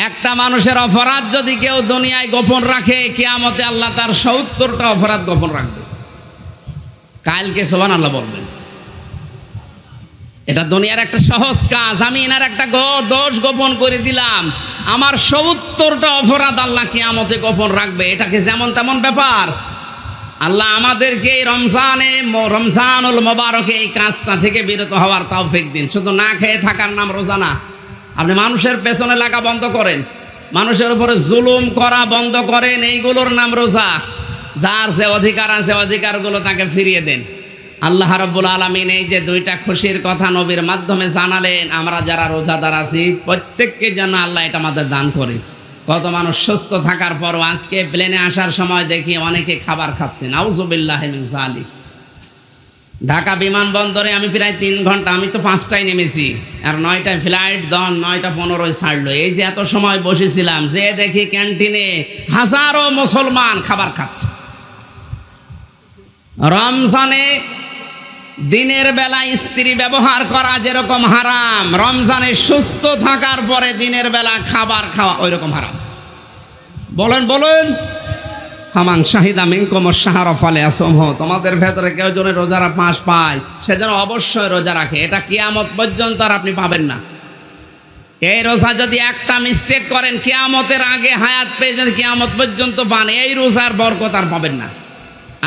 একটা মানুষের অপরাধ যদি কেউ দুনিয়ায় গোপন রাখে, কিয়ামতে আল্লাহ তার 70টা অপরাধ গোপন রাখবে। কালকে সুবহানাল্লাহ বলবেন। এটা দুনিয়ার একটা সহজ কাজ, আমি এনার একটা দোষ গোপন করে দিলাম, আমার 70টা অপরাধ আল্লাহ কিয়ামতে গোপন রাখবে। এটাকে যেমন তেমন ব্যাপার। আল্লাহ আমাদেরকে এই রমজানুল মোবারকে এই কাজটা থেকে বিরত হওয়ার তৌফিক দিন। শুধু না খেয়ে থাকার নাম রোজা না। আপনি মানুষের পেছনে লাগা বন্ধ করেন, মানুষের উপরে জুলুম করা বন্ধ করেন, এইগুলোর নাম রোজা। যার যে অধিকার আছে অধিকারগুলো তাকে ফিরিয়ে দেন। আল্লাহ রাব্বুল আলামিন এই যে 2টা খুশির কথা নবীর মাধ্যমে জানালেন, আমরা যারা রোজাদার আছি প্রত্যেককে যেন আল্লাহ এটা আমাদের দান করে। কত মানুষ সুস্থ থাকার পরও আজকে প্লেনে আসার সময় দেখি অনেকে খাবার খাচ্ছে, নাউজুবিল্লাহি মিন যালিক। ঢাকা বিমানবন্দরে আমি প্রায় 3 ঘন্টা, আমি তো 5টায় নেমেছি আর 9টায় ফ্লাইট, 9:15 ছাড়লো। এই যে এত সময় বসেছিলাম, যে দেখি ক্যান্টিনে হাজারো মুসলমান খাবার খাচ্ছে। রমজানে দিনের বেলা স্ত্রী ব্যবহার করা যেরকম হারাম, রমজানে সুস্থ থাকার পরে দিনের বেলা খাবার খাওয়া ওই রকম হারাম। বলেন বলেন। ফামান শাহিদা মিনকুম আশ-শাহরা ফালিয়াসুমহু, তোমাদের ভেতরে কেউ যদি রোজার মাস পায় সে যেন অবশ্যই রোজা রাখে। এটা কিয়ামত পর্যন্ত আর আপনি পাবেন না। এই রোজা যদি একটা মিস্টেক করেন, কিয়ামতের আগে হায়াত পেয়ে যদি কিয়ামত পর্যন্ত পান, এই রোজার বরকত আর পাবেন না।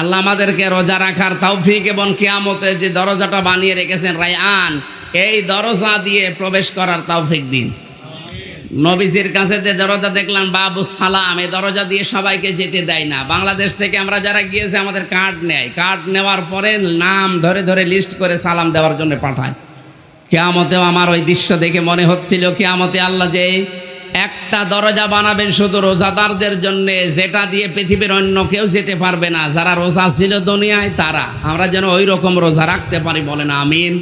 আল্লাহ আমাদেরকে রোজা রাখার তৌফিক এবং কিয়ামতে যে দরজাটা বানিয়ে রেখেছেন রায়আন, এই দরজা দিয়ে প্রবেশ করার তৌফিক দিন। নবীজির কাছে যে দরজা দেখলাম বাবুস সালাম, এই দরজা দিয়ে সবাইকে যেতে দেয় না। বাংলাদেশ থেকে আমরা যারা গিয়েছে আমাদের কার্ড নেয়, কার্ড নেওয়ার পরে নাম ধরে ধরে লিস্ট করে সালাম দেওয়ার জন্য পাঠায়। কিয়ামতেও আমার ওই দৃশ্য দেখে মনে হচ্ছিল কিয়ামতে আল্লাহ যে একটা দরজা বানাবেন শুধু রোজাদারদের জন্য, যেটা দিয়ে পৃথিবীর অন্য কেউ যেতে পারবে না। যারা রোজা ছিল দুনিয়ায় তারা, আমরা যেন ওই রকম রোজা রাখতে পারি, বলেন আমিন।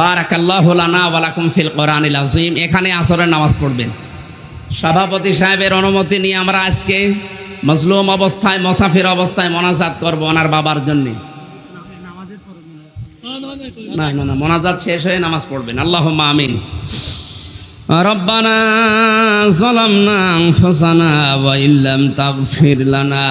বারাকাল্লাহু লানা ওয়া লাকুম ফিল কোরআনিল আযীম। এখানে আসরের নামাজ পড়বেন। সভাপতি সাহেবের অনুমতি নিয়ে আমরা আজকে মজলুম অবস্থায়, মুসাফির অবস্থায় মোনাজাত করব ওনার বাবার জন্য। না না না, মোনাজাত শেষ হয়ে নামাজ পড়বেন। আল্লাহুম্মা আমিন। রব্বানা যালামনা আনফুসানা ওয়া ইল্লাম তাগফির লানা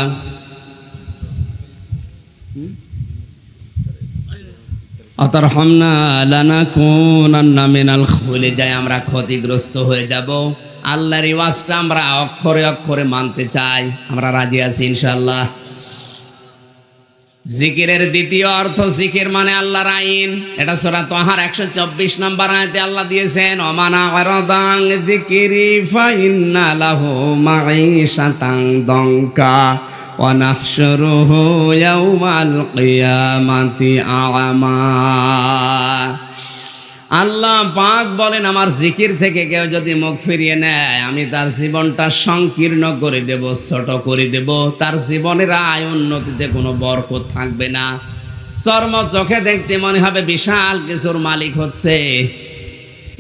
আতারহামনা লানাকুনান্না মিনাল বলে যায় আমরা ক্ষতিগ্রস্ত হয়ে যাব। আল্লাহর এই ওয়াজটা আমরা অক্ষরে অক্ষরে মানতে চাই, আমরা রাজি আছি ইনশাআল্লাহ। জিকিরের দ্বিতীয় অর্থ, জিকির মানে আল্লাহর আইন। এটা সূরা তাহার 124 নম্বর আয়াতে আল্লাহ দিয়েছেন, ওমান আরাদান যিকরি ফাইন্না লাহু মাঈশাতান দঙ্কা ওয়া নাহশুরুহু ইয়াওমাল কিয়ামাতি আ'মা। আল্লাহ পাক বলেন, আমার জিকির থেকে কেউ যদি মুখ ফিরিয়ে নেয়, আমি তার জীবনটা সংকীর্ণ করে দেব, ছোট করে দেব। তার জীবনের আয় উন্নতিতে কোনো বরকত থাকবে না। চর্ম চোখে দেখতে মনে হবে বিশাল কিছুর মালিক হচ্ছে,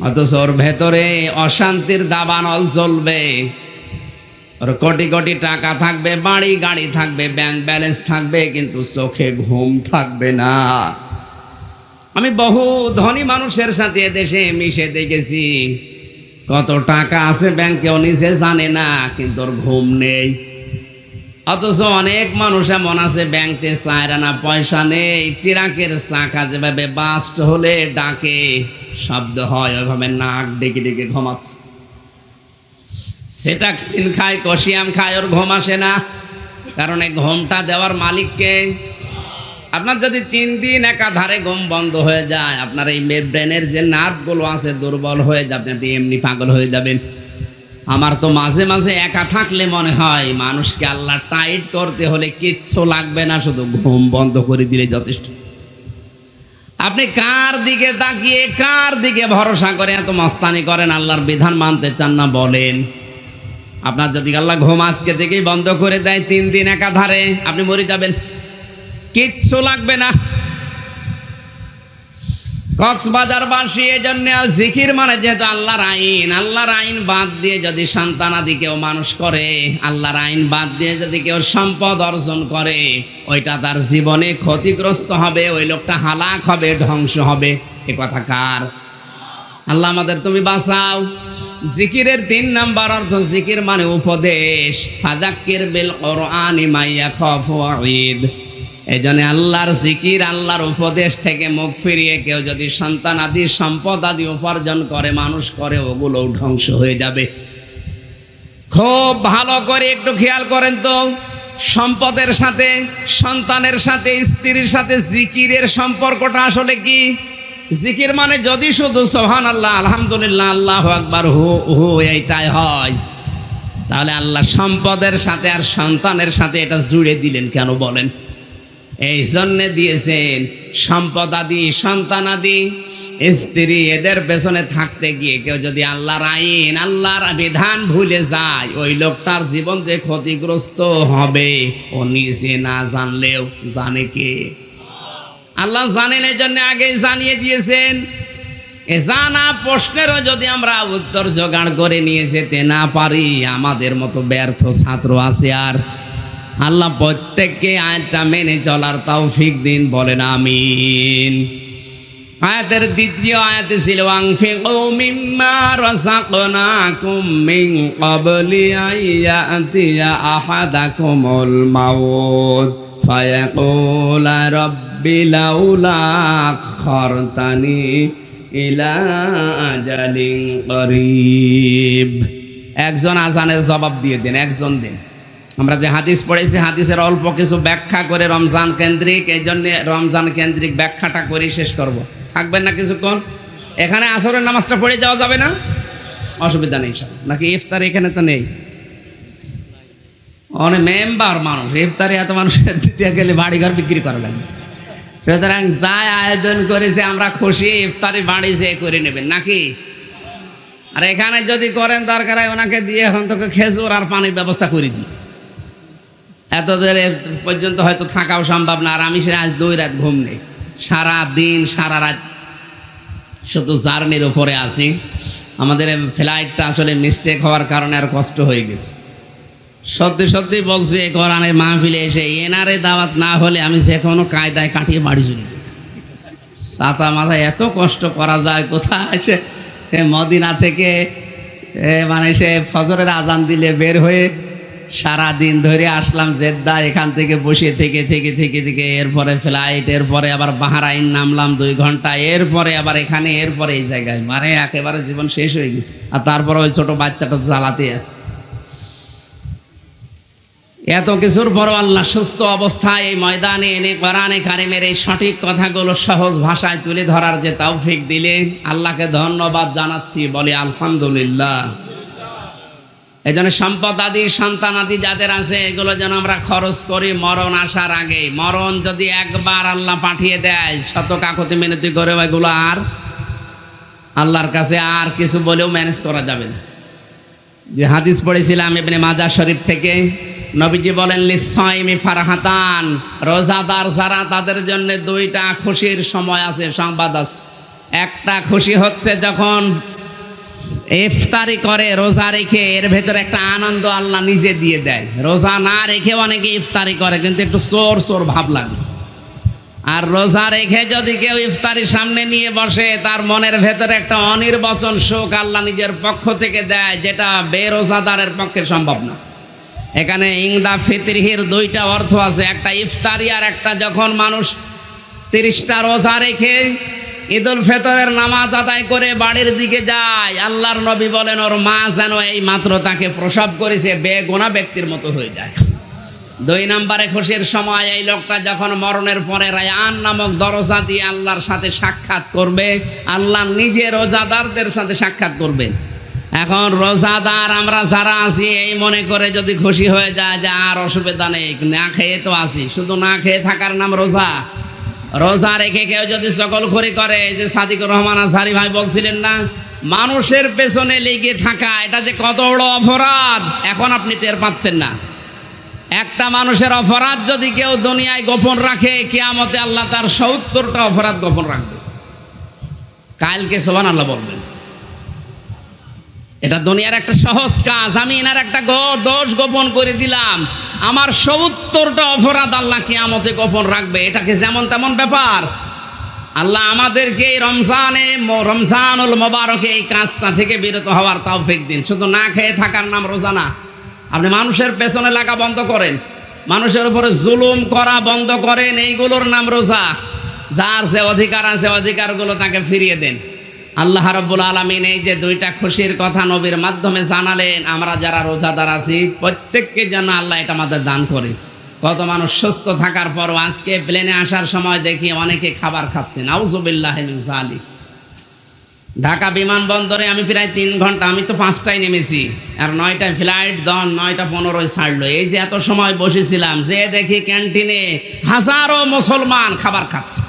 অথচ ওর ভেতরে অশান্তির দাবানল চলবে। ওর কোটি কোটি টাকা থাকবে, বাড়ি গাড়ি থাকবে, ব্যাংক ব্যালেন্স থাকবে, কিন্তু চোখে ঘুম থাকবে না। আমি বহু ধনী মানুষের সাথে দেশে মিশে দেখেছি, কত টাকা আছে ব্যাংকেও নিজে জানে না, কিন্তু ওর ঘুম নেই। অথচ অনেক মানুষ এমন আছে ব্যাংকে 4 আনা পয়সা নেই, ট্রাকের চাকা যেভাবে বাস্ট হলে ডাকে শব্দ হয় ওইভাবে নাক ডেকে ডেকে ঘুমাচ্ছে। সেটাক্সিন খায়, কষিয়াম খায়, ওর ঘুম আসে না। কারণ এই ঘুমটা দেওয়ার মালিককে। আপনার যদি 3 দিন একাধারে ঘুম বন্ধ হয়ে যায়, আপনার এই ব্রেনের যে নার্ভগুলো আছে দুর্বল হয়ে যাবে, আপনি এমনি পাগল হয়ে যাবেন। আমার তো মাঝে মাঝে একা থাকলে মনে হয় মানুষকে আল্লাহ টাইট করতে হলে কিচ্ছু লাগবে না, শুধু ঘুম বন্ধ করে দিলে যথেষ্ট। আপনি কার দিকে তাকিয়ে কার দিকে ভরসা করে এত মস্তানি করেন? আল্লাহর বিধান মানতে চান না বলেন? আপনার যদি আল্লাহ ঘুম আজকে থেকেই বন্ধ করে দেয় 3 দিন একাধারে, আপনি মরে যাবেন, কিচ্ছু লাগবে না। কক্সবাজারবাসী এজন্য জিকির মানে যেহেতু আল্লাহর আইন বাদ দিয়ে যদি সন্তানাদি কেউ মানুষ করে, আল্লাহর আইন বাদ দিয়ে যদি কেউ সম্পদ অর্জন করে, ওইটা তার জীবনে ক্ষতিগ্রস্ত হবে, ওই লোকটা হালাক হবে, ধ্বংস হবে। এ কথা কার? আল্লাহ আমাদের তুমি বাঁচাও। জিকিরের 3 নাম্বার অর্থ, জিকির মানে উপদেশ। ফাযাক্কির বিল কুরআনি মা ইয়াখাফু ওয়াঈদ। এই জন্য আল্লাহর জিকির, আল্লাহর উপদেশ থেকে মুখ ফিরিয়ে কেউ যদি সন্তান আদি সম্পদ আদি উপার্জন করে, মানুষ করে, ওগুলোও ধ্বংস হয়ে যাবে। খুব ভালো করে একটু খেয়াল করেন তো, সম্পদের সাথে, সন্তানের সাথে, স্ত্রীর সাথে জিকিরের সম্পর্কটা আসলে কি? জিকির মানে যদি শুধু সুবহানাল্লাহ, আলহামদুলিল্লাহ, আল্লাহু আকবার, হু হু এইটাই হয়, তাহলে আল্লাহ সম্পদের সাথে আর সন্তানের সাথে এটা জুড়ে দিলেন কেন বলেন? এই জন্যে দিয়েছেন সম্পদ আদি, সন্তান আদি, স্ত্রী, এদের পেছনে থাকতে গিয়ে কেউ যদি আল্লাহর আইন, আল্লাহর বিধান ভুলে যায়, ওই লোকটার জীবন যে ক্ষতিগ্রস্ত হবে ও নিজে না জানলেও জানে কে? আল্লাহ জানেন, এই জন্য আগেই জানিয়ে দিয়েছেন। এ জানা প্রশ্নেরও যদি আমরা উত্তর জোগাড় করে নিয়ে যেতে না পারি, আমাদের মতো ব্যর্থ ছাত্র আছে। আর আল্লাহ প্রত্যেককে আয়াতটা মেনে চলার তৌফিক দিন, বলেন আমিন। আয়াতের দ্বিতীয় আয়াতে ছিল আনফিকু মিম্মা রাযাকনাকুম মিন ক্বাবলি আইয়াতিয়া আহাদাকুমুল মাউত ফায়াকুলা রাব্বি লাউলা আখখারতানি ইলা আজালিন করিব। একজন আজানের জবাব দিয়ে দেন, একজন দিন। আমরা যে হাদিস পড়েছি, হাদিসের অল্প কিছু ব্যাখ্যা করে রমজান কেন্দ্রিক, এই জন্য রমজান কেন্দ্রিক ব্যাখ্যাটা করে শেষ করব। থাকবেন না কিছুক্ষণ? এখানে আসরের নামাজটা পড়ে যাওয়া যাবে না? অসুবিধা নেই সব, নাকি ইফতার এখানে তো নেই? অনেক মেম্বার মানুষ, ইফতারে এত মানুষের দিতে গেলে বাড়িঘর বিক্রি করা লাগবে। সুতরাং যা আয়োজন করেছে আমরা খুশি, ইফতারি বাড়ি যেয়ে করে নেবেন নাকি? আর এখানে যদি করেন দরকার হয় ওনাকে দিয়ে এখন তোকে খেজুর আর পানির ব্যবস্থা করে দিই। এত দেরে পর্যন্ত হয়তো থাকাও সম্ভব না। আর আমি সে আজ 2 রাত ঘুম নেই, সারা দিন সারা রাত শুধু জার্নির উপরে আছি। আমাদের ফ্লাইটটা আসলে মিস্টেক হওয়ার কারণে আর কষ্ট হয়ে গেছে। সত্যি সত্যি বলছি, কোরআনের মাহফিলে এসে এনারে দাওয়াত না হলে আমি যে কোনো কায়দায় কাটিয়ে বাড়ি চলে যেতাম। ছাতা মাথায় এত কষ্ট করা যায় কোথায়? সে মদিনা থেকে মানে সে ফজরের আজান দিলে বের হয়ে সারা দিন ধরে আসলাম জেদ্দা, এখান থেকে বসে থেকে থেকে থেকে থেকে এরপরে ফ্লাইট, এরপরে আবার বাহরাইন নামলাম 2 ঘন্টা, এরপরে আবার এখানে, এরপরে এই জায়গায়, মানে একেবারে জীবন শেষ হয়ে গেছে। আর তারপরে ওই ছোট বাচ্চাটা জ্বালাতে আছে। এত কিছুর পরও আল্লাহ সুস্থ অবস্থায় এই ময়দানে এনে কোরআনে কারিমের এই সঠিক কথাগুলো সহজ ভাষায় তুলে ধরার যে তৌফিক দিলেন, আল্লাহকে ধন্যবাদ জানাচ্ছি, বলি আলহামদুলিল্লাহ। এই জন্য সম্পদ আদি, সন্তান আদি যাদের আছে, এগুলো যেন আমরা খরচ করি মরণ আসার আগে। মরণ যদি একবার আল্লাহ পাঠিয়ে দেয়, শত কাকুতি মিনতি করে এগুলো আর আল্লাহর কাছে আর কিছু বলেও ম্যানেজ করা যাবে না। যে হাদিস পড়েছিলাম ইবনে মাজাহ শরীফ থেকে, নবীজি বলেন লিসাইমি ফারহাতান, রোজাদার যারা তাদের জন্য 2টা খুশির সময় আছে, সংবাদ আছে। একটা খুশি হচ্ছে যখন ইফতারি করে রোজা রেখে, এর ভেতরে একটা আনন্দ আল্লাহ নিজে দিয়ে দেয়। রোজা না রেখে অনেকে ইফতারি করে কিন্তু একটু চোর চোর ভাব লাগে। আর রোজা রেখে যদি কেউ ইফতারি সামনে নিয়ে বসে, তার মনের ভেতরে একটা অনির্বচন সুখ আল্লাহ নিজের পক্ষ থেকে দেয়, যেটা বেরোজাদারের পক্ষে সম্ভব না। এখানে ইংদা ফিতরিহির দুইটা অর্থ আছে, একটা ইফতারি আর একটা যখন মানুষ 30টা রোজা রেখে ঈদুল ফিতরের নামাজ আদায় করে বাড়ির দিকে যায়, আল্লাহর নবী বলেন ওর মা যেন এই মাত্র তাকে প্রসব করেছে বেগুনাহ ব্যক্তির মতো হয়ে যায়। 2 নম্বরে খুশির সময় এই লোকটা যখন মরণের পরে রায়ান নামক দরজা দিয়ে আল্লাহর সাথে সাক্ষাৎ করবে, আল্লাহ নিজে রোজাদারদের সাথে সাক্ষাৎ করবেন। এখন রোজাদার আমরা যারা আছি এই মনে করে যদি খুশি হয়ে যায় যে আর অসুবিধা নেই, না খেয়ে তো আছি, শুধু না খেয়ে থাকার নাম রোজা। রোজা রেখে কেউ যদি সকলখড়ি করে, যে সাদিকুর রহমান আজহারি ভাই বলছিলেন না, মানুষের পেছনে লেগে থাকা এটা যে কত বড় অপরাধ এখন আপনি টের পাচ্ছেন না। একটা মানুষের অপরাধ যদি কেউ দুনিয়ায় গোপন রাখে, কিয়ামতে আল্লাহ তার 70টা অপরাধ গোপন রাখবে। কালকে সুবহানাল্লাহ বলবেন। এটা দুনিয়ার একটা সহজ কাজ, আমি এনার একটা দোষ গোপন করে দিলাম, আমার 70টা অপরাধ আল্লাহ কিয়ামতে গোপন রাখবে। এটাকে যেমন তেমন ব্যাপার। আল্লাহ আমাদেরকে এই রমজানুল মোবারকে এই কাজটা থেকে বিরত হওয়ার তৌফিক দিন। শুধু না খেয়ে থাকার নাম রোজা না। আপনি মানুষের পেছনে লাগা বন্ধ করেন, মানুষের উপরে জুলুম করা বন্ধ করেন, এইগুলোর নাম রোজা। যার যে অধিকার আছে অধিকারগুলো তাকে ফিরিয়ে দেন। আল্লাহ রাব্বুল আলামিন এই যে 2টা খুশির কথা নবীর মাধ্যমে জানালেন, আমরা যারা রোজাদার আছি প্রত্যেককে যেন আল্লাহ এটা আমাদের দান করে। কত মানুষ সুস্থ থাকার পরও আজকে প্লেনে আসার সময় দেখি অনেকে খাবার খাচ্ছেন, নাউযুবিল্লাহি মিন যালিক। ঢাকা বিমানবন্দরে আমি প্রায় 3 ঘন্টা, আমি তো 5টায় নেমেছি আর 9টায় ফ্লাইট 9:15 ছাড়লো। এই যে এত সময় বসেছিলাম, যে দেখি ক্যান্টিনে হাজারো মুসলমান খাবার খাচ্ছে।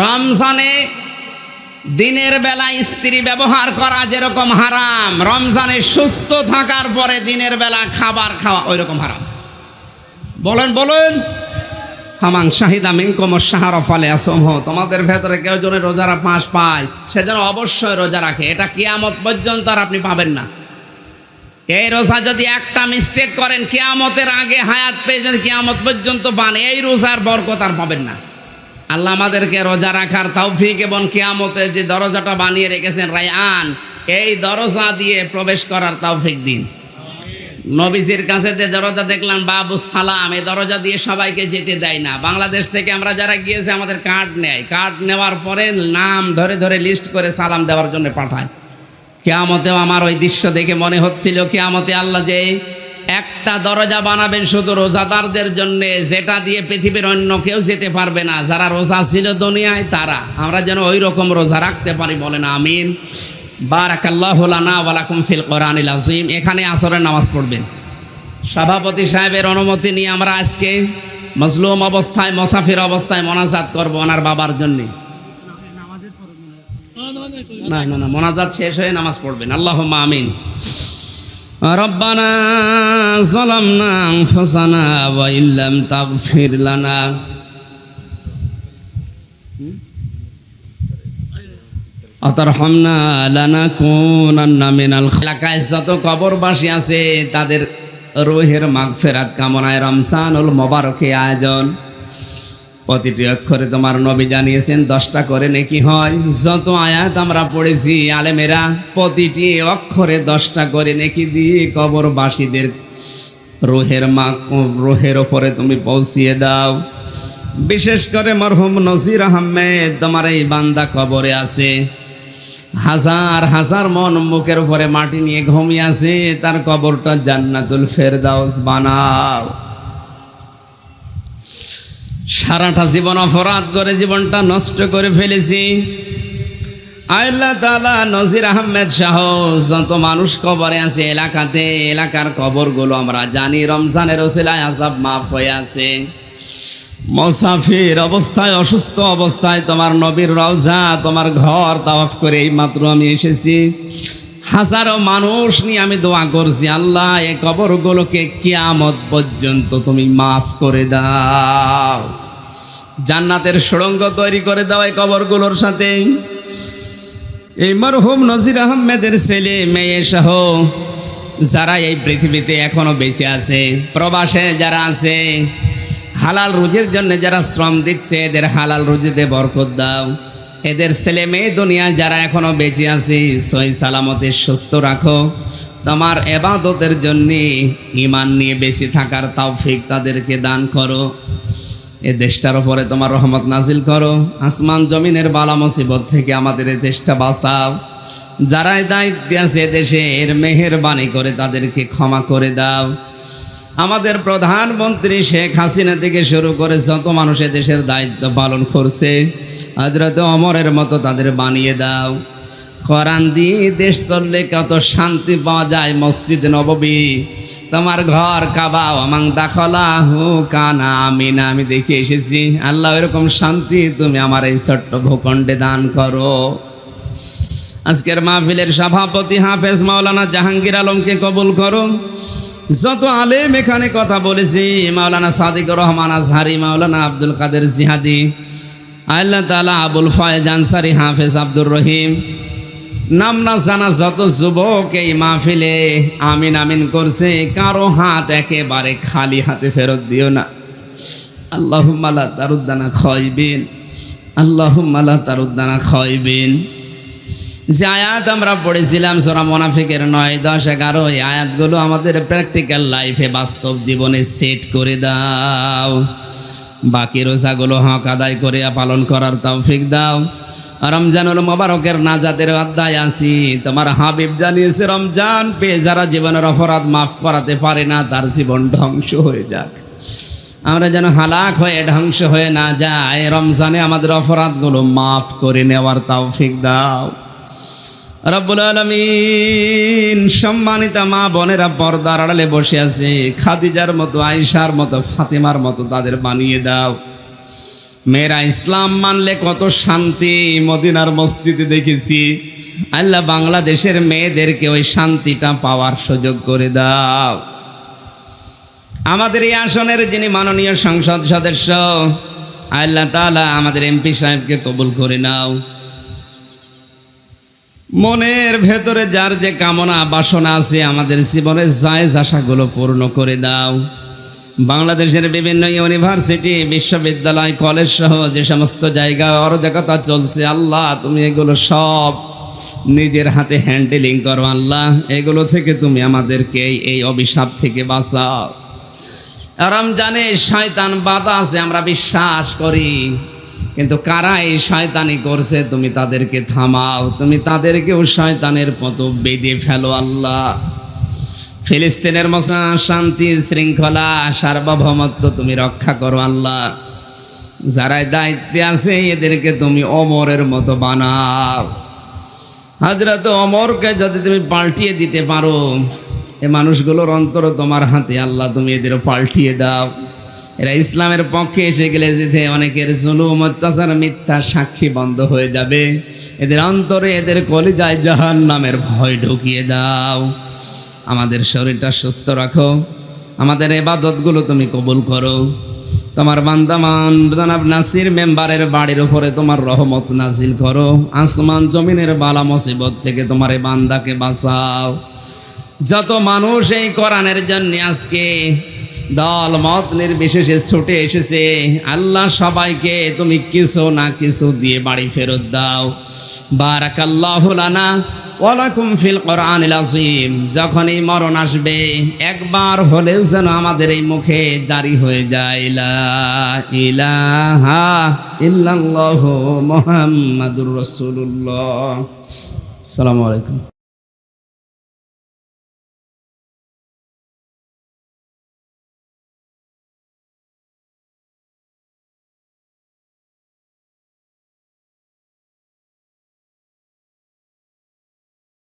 রমজানে দিনের বেলা স্ত্রী ব্যবহার করা যেরকম হারাম, রমজানে সুস্থ থাকার পরে দিনের বেলা খাবার খাওয়া ওই রকম হারাম। বলেন বলেন। ফামান শাহিদা মিনকুম আশ-শাহরা ফালিয়াসুমহু, তোমাদের ভেতরে কেউ যদি রোজার মাস পায় সে যেন অবশ্যই রোজা রাখে। এটা কিয়ামত পর্যন্ত আর আপনি পাবেন না। এই রোজা যদি একটা মিস্টেক করেন, কিয়ামতের আগে হায়াত পেয়ে যদি কিয়ামত পর্যন্ত পান, এই রোজার বরকত আর পাবেন না। আল্লাহ আমাদেরকে রোজা রাখার তৌফিক এবং কিয়ামতে যে দরজাটা বানিয়ে রেখেছেন রায়্যান, এই দরজা দিয়ে প্রবেশ করার তৌফিক দিন। নবীজির কাছে যে দরজা দেখলাম বাবুস সালাম, এই দরজা দিয়ে সবাইকে যেতে দেয় না। বাংলাদেশ থেকে আমরা যারা গিয়েছি আমাদের কার্ড নেয়, কার্ড নেওয়ার পরে নাম ধরে ধরে লিস্ট করে সালাম দেওয়ার জন্য পাঠায়। কিয়ামতেও আমার ওই দৃশ্য দেখে মনে হচ্ছিল কিয়ামতে আল্লাহ যে একটা দরজা বানাবেন শুধু রোজাদারদের জন্য, যেটা দিয়ে পৃথিবীর অন্য কেউ যেতে পারবে না। যারা রোজা ছিল দুনিয়ায় তারা, আমরা যেন ওই রকম রোজা রাখতে পারি, বলেন আমিন। বারাকাল্লাহু লানা ওয়া লাকুম ফিল কোরআনিল আযীম। এখানে আসরের নামাজ পড়বেন। সভাপতি সাহেবের অনুমতি নিয়ে আমরা আজকে মজলুম অবস্থায়, মুসাফির অবস্থায় মোনাজাত করব ওনার বাবার জন্য। না না না, মোনাজাত শেষ হয়ে নামাজ পড়বেন। আল্লাহুম্মা আমিন। রব্বানা যালামনা আনফুসানা ওয়া ইল্লাম তাগফির লানা আতারহামনা লানাকুনান্না মিনাল এলাকায় যত কবরবাসী আছে তাদের রূহের মাগফিরাত কামনায় রমজানুল মোবারকে আয়োজন। প্রতিটি অক্ষরে তোমার নবী জানিয়েছেন 10টা করে নেকি হয়। যত আয়াত আমরা পড়েছি আলেমেরা, প্রতিটি অক্ষরে 10টা করে নেকি দিয়ে কবরবাসীদের রূহের ওপরে তুমি পৌঁছিয়ে দাও। বিশেষ করে মরহুম নজির আহমেদ, তোমার এই বান্দা কবরে আছে, হাজার হাজার মন মুখের উপরে মাটি নিয়ে ঘুমিয়ে আছে, তার কবরটা জান্নাতুল ফেরদাউস বানাও। সারাটা জীবন অপরাধ করে জীবনটা নষ্ট করে ফেলেছি। আল্লাহ তাআলা নজির আহমেদ সহ যত মানুষ কবরে আছে এলাকাতে, এলাকার কবরগুলো আমরা জানি রমজানের ওসিলায় আযাব মাফ হয়ে আছে। মুসাফির অবস্থায়, অসুস্থ অবস্থায় তোমার নবীর রওজা, তোমার ঘর তাওয়াফ করে এই মাত্র আমি এসেছি। হাজারো মানুষ নিয়ে আমি দোয়া করছি, আল্লাহ এই কবরগুলোকে কিয়ামত পর্যন্ত তুমি মাফ করে দাও, জান্নাতের সুড়ঙ্গ তৈরি করে দাও এই কবরগুলোর সাথে। এই মরহুম নজির আহমেদের ছেলে মেয়ে সহ যারা এই পৃথিবীতে এখনো বেঁচে আছে, প্রবাসে যারা আছে, হালাল রুজির জন্য যারা শ্রম দিচ্ছে, এদের হালাল রুজিতে বরকত দাও। এদের ছেলে মেয়ে দুনিয়ায় যারা এখনো বেঁচে আছে সহি সালামতে সুস্থ রাখো। তোমার ইবাদতের জন্য ঈমান নিয়ে বেঁচে থাকার তৌফিক তাদেরকে দান করো। এ দেশটার উপরে তোমার রহমত নাজিল করো। আসমান জমিনের বালা মুসিবত থেকে আমাদের এই দেশটা বাঁচাও। যারা দায়িত্বে আছে দেশের মেহেরবানি করে তাদেরকে ক্ষমা করে দাও। আমাদের প্রধানমন্ত্রী শেখ হাসিনা থেকে শুরু করে যত মানুষ দেশের দায়িত্ব পালন করছে হযরত ওমরের মতো তাদের বানিয়ে দাও। কোরআন দিয়ে দেশ চললে কত শান্তি পাওয়া যায়। মসজিদ নববী তোমার ঘর কাবা ওয়ামান দাখালাহু কানা আমিনা, আমি দেখে এসেছি। আল্লাহ এরকম শান্তি তুমি আমার এই ছোট্ট ভূখণ্ডে দান করো। আজকের মাহফিলের সভাপতি হাফেজ মাওলানা জাহাঙ্গীর আলমকে কবুল করো। যত আলেম এখানে কথা বলেছি, মাওলানা সাদিকুর রহমান আজহারি, মাওলানা আব্দুল কাদের জিহাদি, আল্লাহ তাআলা আবুল ফয়েজ আনসারী, হাফেজ আব্দুর রহিম, নাম না জানা যত যুবক এই মাহফিলে আমিন আমিন করছে, কারো হাত একেবারে খালি হাতে ফেরত দিও না। আল্লাহুম্মা লা তারুদ্দানা খায়বিন, আল্লাহুম্মা লা তারুদ্দানা খায়বিন। যে আয়াত আমরা পড়েছিলাম সূরা মুনাফিকের 9, 10, 11, এই আয়াতগুলো আমাদের প্র্যাকটিক্যাল লাইফে বাস্তব জীবনে সেট করে দাও। বাকি রোজাগুলো হক আদায় করে পালন করার তৌফিক দাও। রমজানুল মুবারকের নাজাতের অধ্যায় আছি। তোমার হাবিব জানিয়েছে রমজান পেয়ে যারা জীবনের অপরাধ মাফ করাতে পারে না তার জীবন ধ্বংস হয়ে যাক। আমরা যেন হালাক হয়ে ধ্বংস হয়ে না যায়। রমজানে আমাদের অপরাধগুলো মাফ করে নেওয়ার তৌফিক দাও রব্বুল আলামিন। সম্মানিতা মা বোনেরা পর্দার আড়ালে বসে আছে, খাদিজার মতো, আয়েশার মতো, ফাতেমার মতো তাদের বানিয়ে দাও। মেয়েরা ইসলাম মানলে কত শান্তি মদিনার মসজিদে দেখেছি। আল্লাহ বাংলাদেশের মেয়েদেরকে ওই শান্তিটা পাওয়ার সুযোগ করে দাও। আমাদের এই আসনের যিনি মাননীয় সংসদ সদস্য, আল্লাহ তাআলা আমাদের এমপি সাহেবকে কবুল করে নাও। মনের ভেতরে যার যে কামনা বাসনা আছে আমাদের জীবনের জায়েজ আশাগুলো পূর্ণ করে দাও। বাংলাদেশের বিভিন্ন ইউনিভার্সিটি, বিশ্ববিদ্যালয়, কলেজ সহ যে সমস্ত জায়গায় অরাজকতা চলছে, আল্লাহ তুমি এগুলো সব নিজের হাতে হ্যান্ডেলিং করো। আল্লাহ এগুলো থেকে তুমি আমাদেরকে এই অভিশাপ থেকে বাঁচাও। রমজানে শয়তান বাধা আছে আমরা বিশ্বাস করি, কিন্তু কারা এই শয়তানি করছে তুমি তাদেরকে থামাও। তুমি তাদেরকেও শয়তানের মতো বেঁধে ফেলো আল্লাহ। ফিলিস্তিনের মতো শান্তি শৃঙ্খলা সার্বভৌমত্ব তুমি রক্ষা করো আল্লাহ। যারা দায়িত্বে আছে এদেরকে তুমি ওমরের মতো বানাও। হযরত ওমরকে যদি তুমি পাল্টিয়ে দিতে পারো, এ মানুষগুলোর অন্তর তোমার হাতে আল্লাহ, তুমি এদের পাল্টিয়ে দাও। এরা ইসলামের পক্ষে এসে গেলে যেতে অনেকের জুলুম অত্যাচার মিথ্যা সাক্ষী বন্ধ হয়ে যাবে। এদের অন্তরে এদের কলিজায় জাহান্নামের ভয় ঢুকিয়ে দাও। আমাদের শরীরটা সুস্থ রাখো, আমাদের ইবাদতগুলো তুমি কবুল করো। তোমার বান্দামান জনাব নাসির মেম্বারের বাড়ির উপরে তোমার রহমত নাজিল করো। আসমান জমিনের বালা মুসিবত থেকে তোমার এই বান্দাকে বাঁচাও। যত মানুষ এই কোরআনের জন্য আজকে দল মত নির্বিশেষে ছুটে এসেছে, আল্লাহ সবাইকে তুমি কিছু না কিছু দিয়ে বাড়ি ফেরত দাও। বারাকাল্লাহু লানা ওয়া লাকুম ফিল কোরআনিল আযীম। যখনই মরণ আসবে একবার হলেও যেন আমাদের এই মুখে জারি হয়ে যায় লা ইলাহা ইল্লাল্লাহু মুহাম্মাদুর রাসূলুল্লাহ। আসসালামু আলাইকুম।